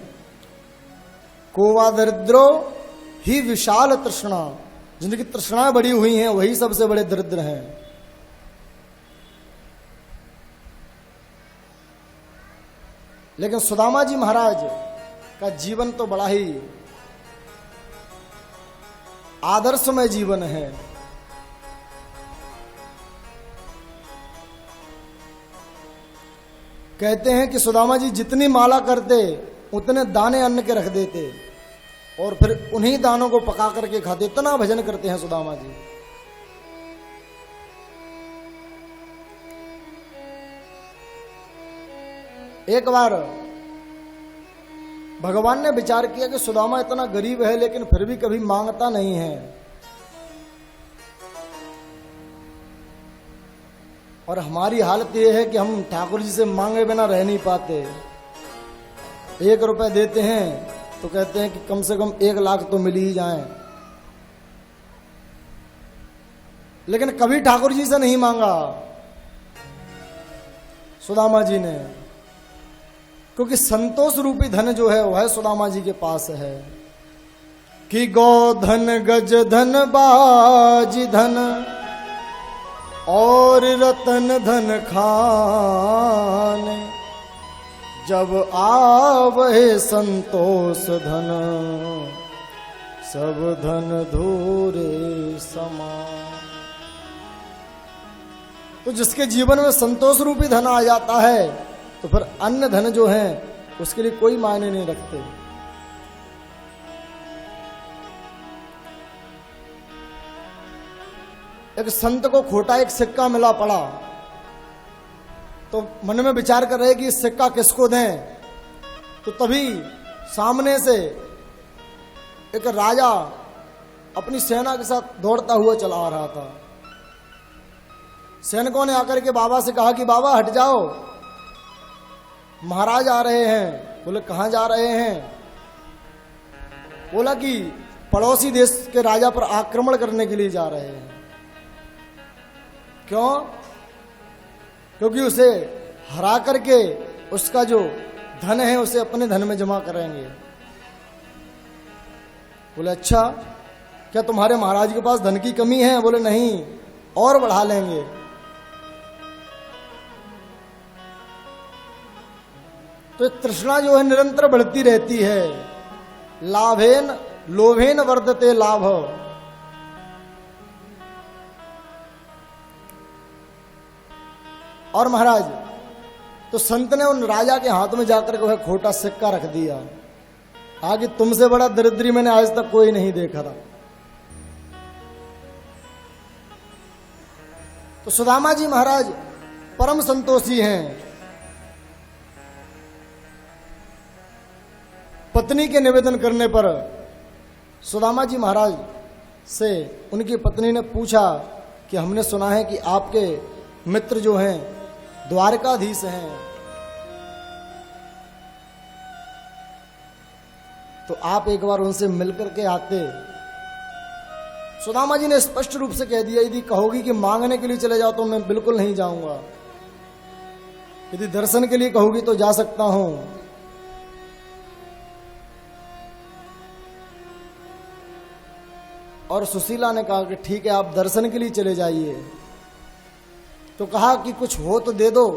कोवा दरिद्रो ही विशाल तृष्णा, जिनकी तृष्णाएं बड़ी हुई हैं वही सबसे बड़े दरिद्र हैं। लेकिन सुदामा जी महाराज का जीवन तो बड़ा ही आदर्शमय जीवन है। कहते हैं कि सुदामा जी जितनी माला करते उतने दाने अन्न के रख देते और फिर उन्हीं दानों को पका करके खाते। इतना भजन करते हैं सुदामा जी। एक बार भगवान ने विचार किया कि सुदामा इतना गरीब है लेकिन फिर भी कभी मांगता नहीं है, और हमारी हालत यह है कि हम ठाकुर जी से मांगे बिना रह नहीं पाते। 1 रुपए देते हैं तो कहते हैं कि कम से कम 1 लाख तो मिल ही जाए, लेकिन कभी ठाकुर जी से नहीं मांगा सुदामा जी ने, क्योंकि संतोष रूपी धन जो है वह सुदामा जी के पास है। कि गोधन गज धन बाज धन और रतन धन खान, जब आवहे संतोष धन सब धन धूरे समान। तो जिसके जीवन में संतोष रूपी धन आ जाता है तो फिर अन्य धन जो है उसके लिए कोई मायने नहीं रखते। एक संत को खोटा एक सिक्का मिला पड़ा तो मन में विचार कर रहे कि इस सिक्का किसको दें, तो तभी सामने से एक राजा अपनी सेना के साथ दौड़ता हुआ चला आ रहा था। सैनिकों ने आकर के बाबा से कहा कि बाबा हट जाओ, महाराज आ रहे हैं। बोले कहां जा रहे हैं? बोला कि पड़ोसी देश के राजा पर आक्रमण करने के लिए जा रहे हैं। क्यों? क्योंकि उसे हरा करके उसका जो धन है उसे अपने धन में जमा करेंगे। बोले अच्छा, क्या तुम्हारे महाराज के पास धन की कमी है? बोले नहीं, और बढ़ा लेंगे। तो तृष्णा जो है निरंतर बढ़ती रहती है। लाभेन लोभेन वर्धते लाभ। और महाराज तो संत ने उन राजा के हाथ में जाकर के वह खोटा सिक्का रख दिया। आगे तुमसे बड़ा दरिद्री मैंने आज तक कोई नहीं देखा था। तो सुदामा जी महाराज परम संतोषी हैं। पत्नी के निवेदन करने पर सुदामा जी महाराज से उनकी पत्नी ने पूछा कि हमने सुना है कि आपके मित्र जो हैं द्वारकाधीश हैं, तो आप एक बार उनसे मिलकर के आते। सुदामा जी ने स्पष्ट रूप से कह दिया, यदि कहोगी कि मांगने के लिए चले जाओ तो मैं बिल्कुल नहीं जाऊंगा, यदि दर्शन के लिए कहोगी तो जा सकता हूं। और सुशीला ने कहा कि ठीक है, आप दर्शन के लिए चले जाइए। तो कहा कि कुछ हो तो दे दो,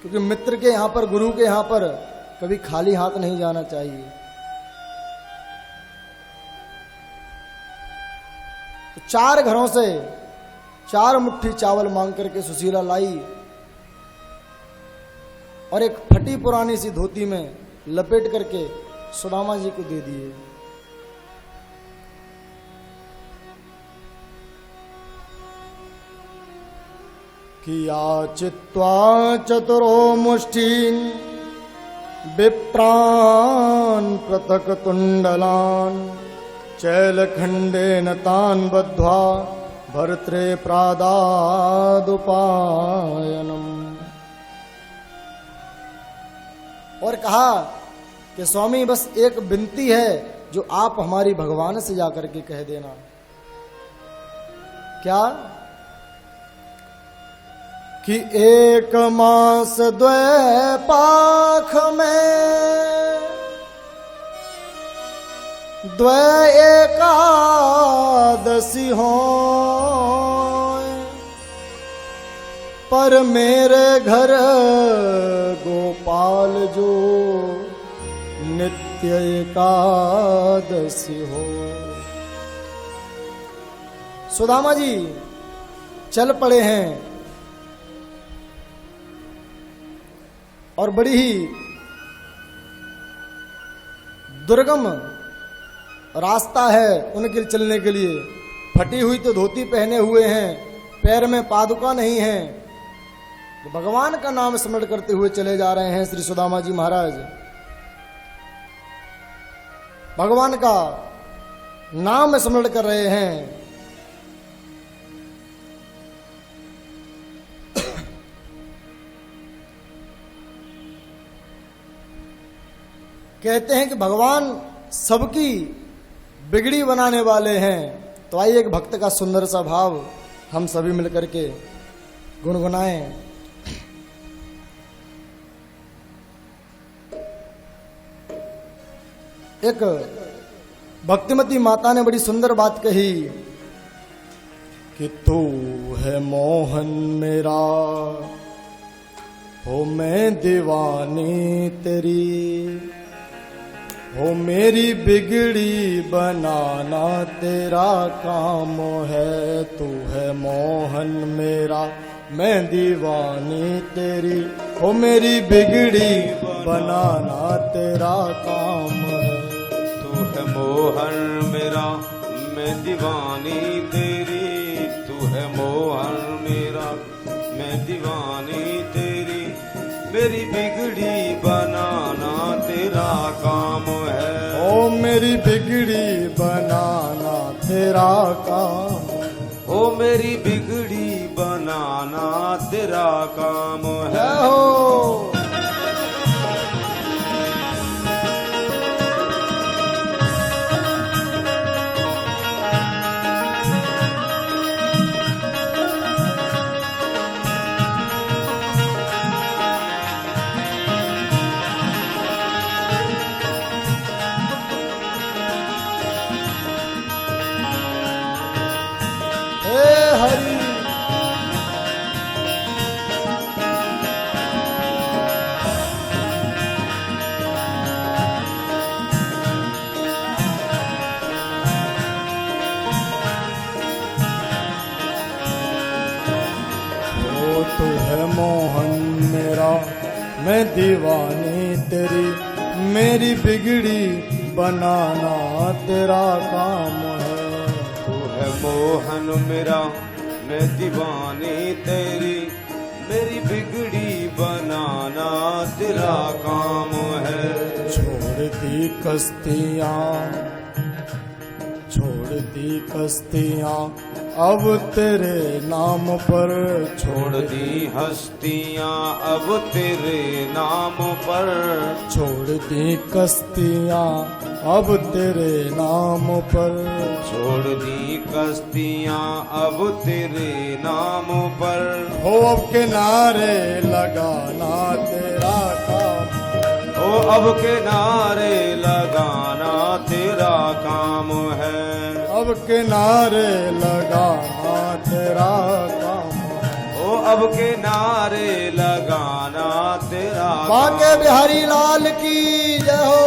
क्योंकि मित्र के यहां पर, गुरु के यहां पर कभी खाली हाथ नहीं जाना चाहिए। तो 4 घरों से 4 मुट्ठी चावल मांग करके सुशीला लाई और एक फटी पुरानी सी धोती में लपेट करके सुदामा जी को दे दिए। किया चित्वा चतुरो मुष्टीन विप्रान पृथक तुंडलान चैलखंडेन तान बद्ध्वा भर्त्रे प्रादादुपायनम। और कहा कि स्वामी बस एक विनती है जो आप हमारी भगवान से जाकर के कह देना। क्या? कि 1 मास 2 पाख में 2 एकादशी हो, पर मेरे घर गोपाल जो नित्य एकादशी हो। सुदामा जी चल पड़े हैं और बड़ी ही दुर्गम रास्ता है उनके चलने के लिए। फटी हुई तो धोती पहने हुए हैं, पैर में पादुका नहीं है। तो भगवान का नाम स्मरण करते हुए चले जा रहे हैं श्री सुदामा जी महाराज। भगवान का नाम स्मरण कर रहे हैं। कहते हैं कि भगवान सबकी बिगड़ी बनाने वाले हैं। तो आइए एक भक्त का सुंदर सा भाव हम सभी मिलकर के गुनगुनाएं। एक भक्तिमती माता ने बड़ी सुंदर बात कही कि तू है मोहन मेरा, हो मैं दीवानी तेरी, हो मेरी बिगड़ी बनाना तेरा काम है। तू है मोहन मेरा, मैं दीवानी तेरी, हो मेरी बिगड़ी बनाना तेरा काम है। तू है मोहन मेरा, मैं दीवानी तेरी, तू है मोहन मेरा, मैं दीवानी तेरी, मेरी बिगड़ी बनाना तेरा काम है। ओ मेरी बिगड़ी बनाना तेरा काम, ओ मेरी बिगड़ी बनाना तेरा काम है। हो है मोहन मेरा, मैं दीवानी तेरी, मेरी बिगड़ी बनाना तेरा काम है। तू है मोहन मेरा, मैं दीवानी तेरी, मेरी बिगड़ी बनाना तेरा काम है। छोड़ दी कश्तियाँ, छोड़ दी कश्तियाँ अब तेरे नाम पर, छोड़ दी हस्तियाँ अब तेरे नाम पर, छोड़ दी कश्तियाँ अब तेरे नाम पर, छोड़ दी कश्तियाँ अब तेरे नाम पर। हो अब किनारे लगाना तेरा काम, ओ अब किनारे लगाना तेरा काम है। अब किनारे लगाना तेरा काम, ओ अब किनारे लगाना तेरा बांके बिहारी लाल की जय हो।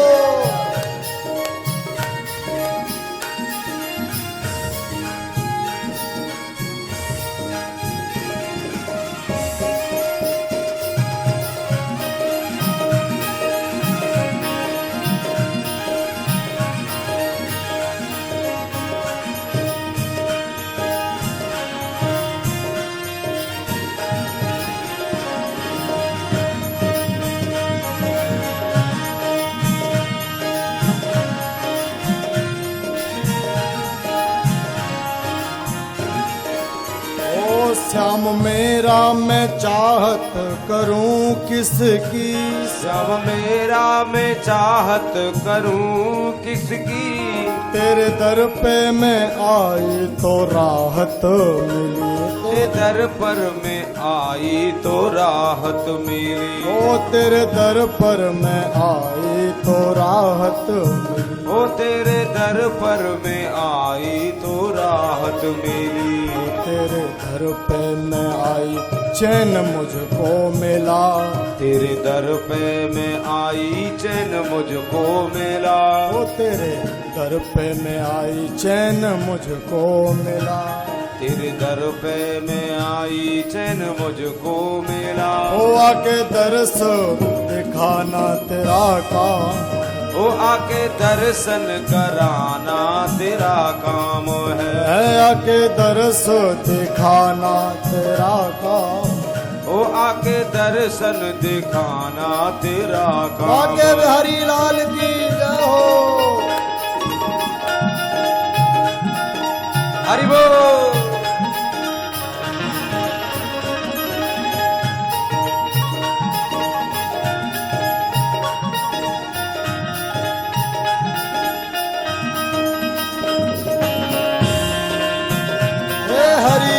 श्याम मेरा मैं चाहत करूं किसकी, श्याम मेरा मैं चाहत करूं किसकी, तेरे दर पे मैं आई तो राहत मिली, तेरे दर पर मैं आई तो राहत मिली। ओ तेरे दर पर मैं आई तो राहत मिली, ओ तेरे दर पर मैं आई तो राहत मिली। तेरे दर पे मैं आई चैन मुझको मिला, तेरे दर पे मैं आई चैन मुझको मिला। ओ तेरे दर पे मैं आई चैन मुझको मिला, तेरे दर पे मैं आई चैन मुझको मिला। ओ आके दर्श दिखाना तेरा काम, ओ आके दर्शन कराना तेरा काम है। आके दर्श दिखाना तेरा काम, ओ आके दर्शन दिखाना तेरा काम। बांके बिहारी लाल की जय हो। हरि बोल। हरी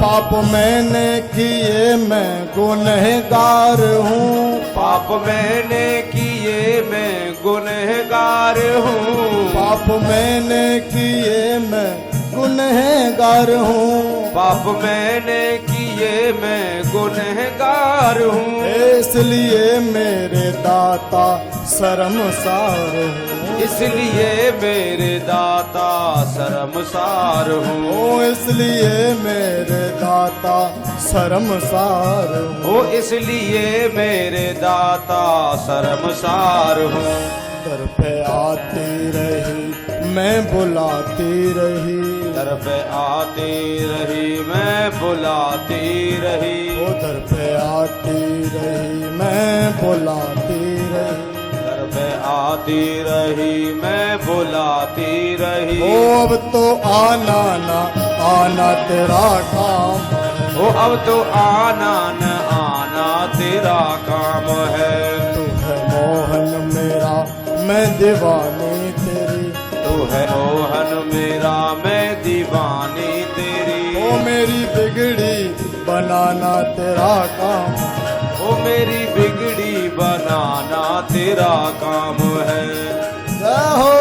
पाप मैंने किए मैं गुनहगार हूँ, पाप मैंने किए मैं गुनहगार हूँ। पाप मैंने किए मैं गुनहगार हूँ, पाप मैंने किए मैं गुनहगार हूँ। इसलिए मेरे दाता शर्मसार हूँ, इसलिए मेरे दाता शर्मसार हूँ। ओ इसलिए मेरे दाता शर्मसार हूँ, ओ इसलिए मेरे दाता शर्मसार हूँ। दर पे आती रही मैं बुलाती रही, दर पे आती रही मैं बुलाती रही। ओ दर पे आती रही मैं बुलाती रही, दर पे आती रही मैं बुलाती रही। ओ अब तो आना ना आना तेरा काम है, ओ अब तो आना न आना तेरा काम है। तू है मोहन मेरा मैं दीवानी तेरी, तू है मोहन मेरा मैं दीवानी तेरी। ओ मेरी बिगड़ी बनाना तेरा काम, ओ मेरी बिगड़ी बनाना तेरा तेरा काम है। जय हो।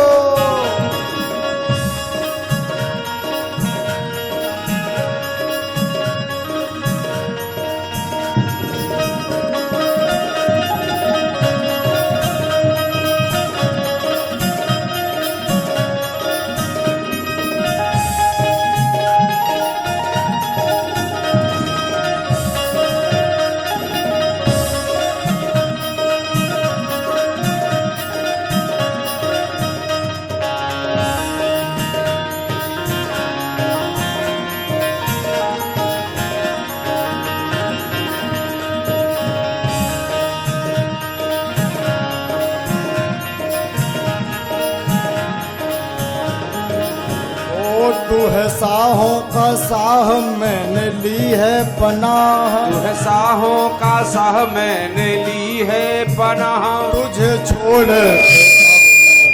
तू है साहों का साह मैंने ली है पनाह, तू है साहों का साह मैंने ली है पनाह। तुझे छोड़ मैं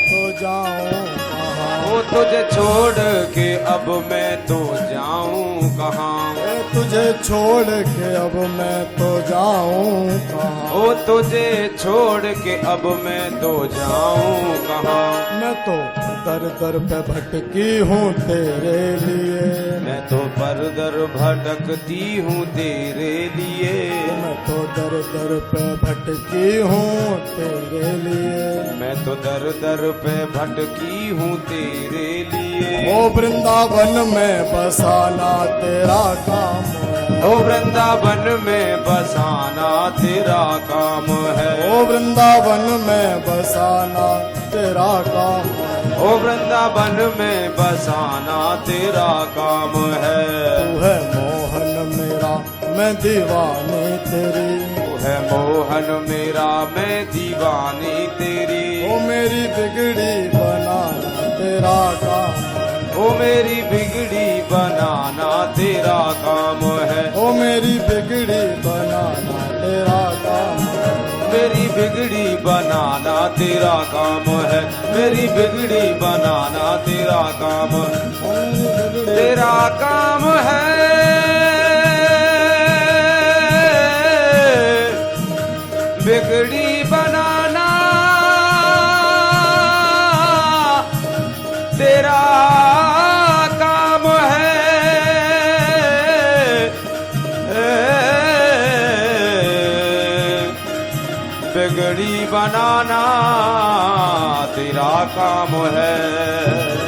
तो जाऊं कहाँ, ओ तुझे छोड़ के अब मैं तो जाऊं कहाँ। तुझे छोड़ के अब मैं तो जाऊं कहाँ, ओ तुझे छोड़ के अब मैं तो जाऊं कहाँ। मैं तो दर दर पे भटकी हूँ तेरे लिए, मैं तो पर दर भटकती हूँ तेरे लिए। मैं तो दर दर पे भटकी हूँ तेरे लिए, मैं तो दर दर पे भटकी हूँ तेरे लिए। ओ वृंदावन में बसाना तेरा काम है, ओ वृंदावन में बसाना तेरा काम है। ओ वृंदावन में बसाना तेरा काम है, ओ वृंदावन में बसाना तेरा काम है। तू है मोहन मेरा मैं दीवानी तेरी, तू है मोहन मेरा मैं दीवानी तेरी। ओ मेरी बिगड़ी बनाना तेरा काम है, ओ मेरी बिगड़ी बनाना तेरा काम है। ओ मेरी बिगड़ी बनाना तेरा काम है, मेरी बिगड़ी बनाना तेरा काम है। मेरी बिगड़ी बनाना तेरा काम, तेरा काम है। बिगड़ी बनाना तेरा काम है। बिगड़ी बनाना तेरा काम है।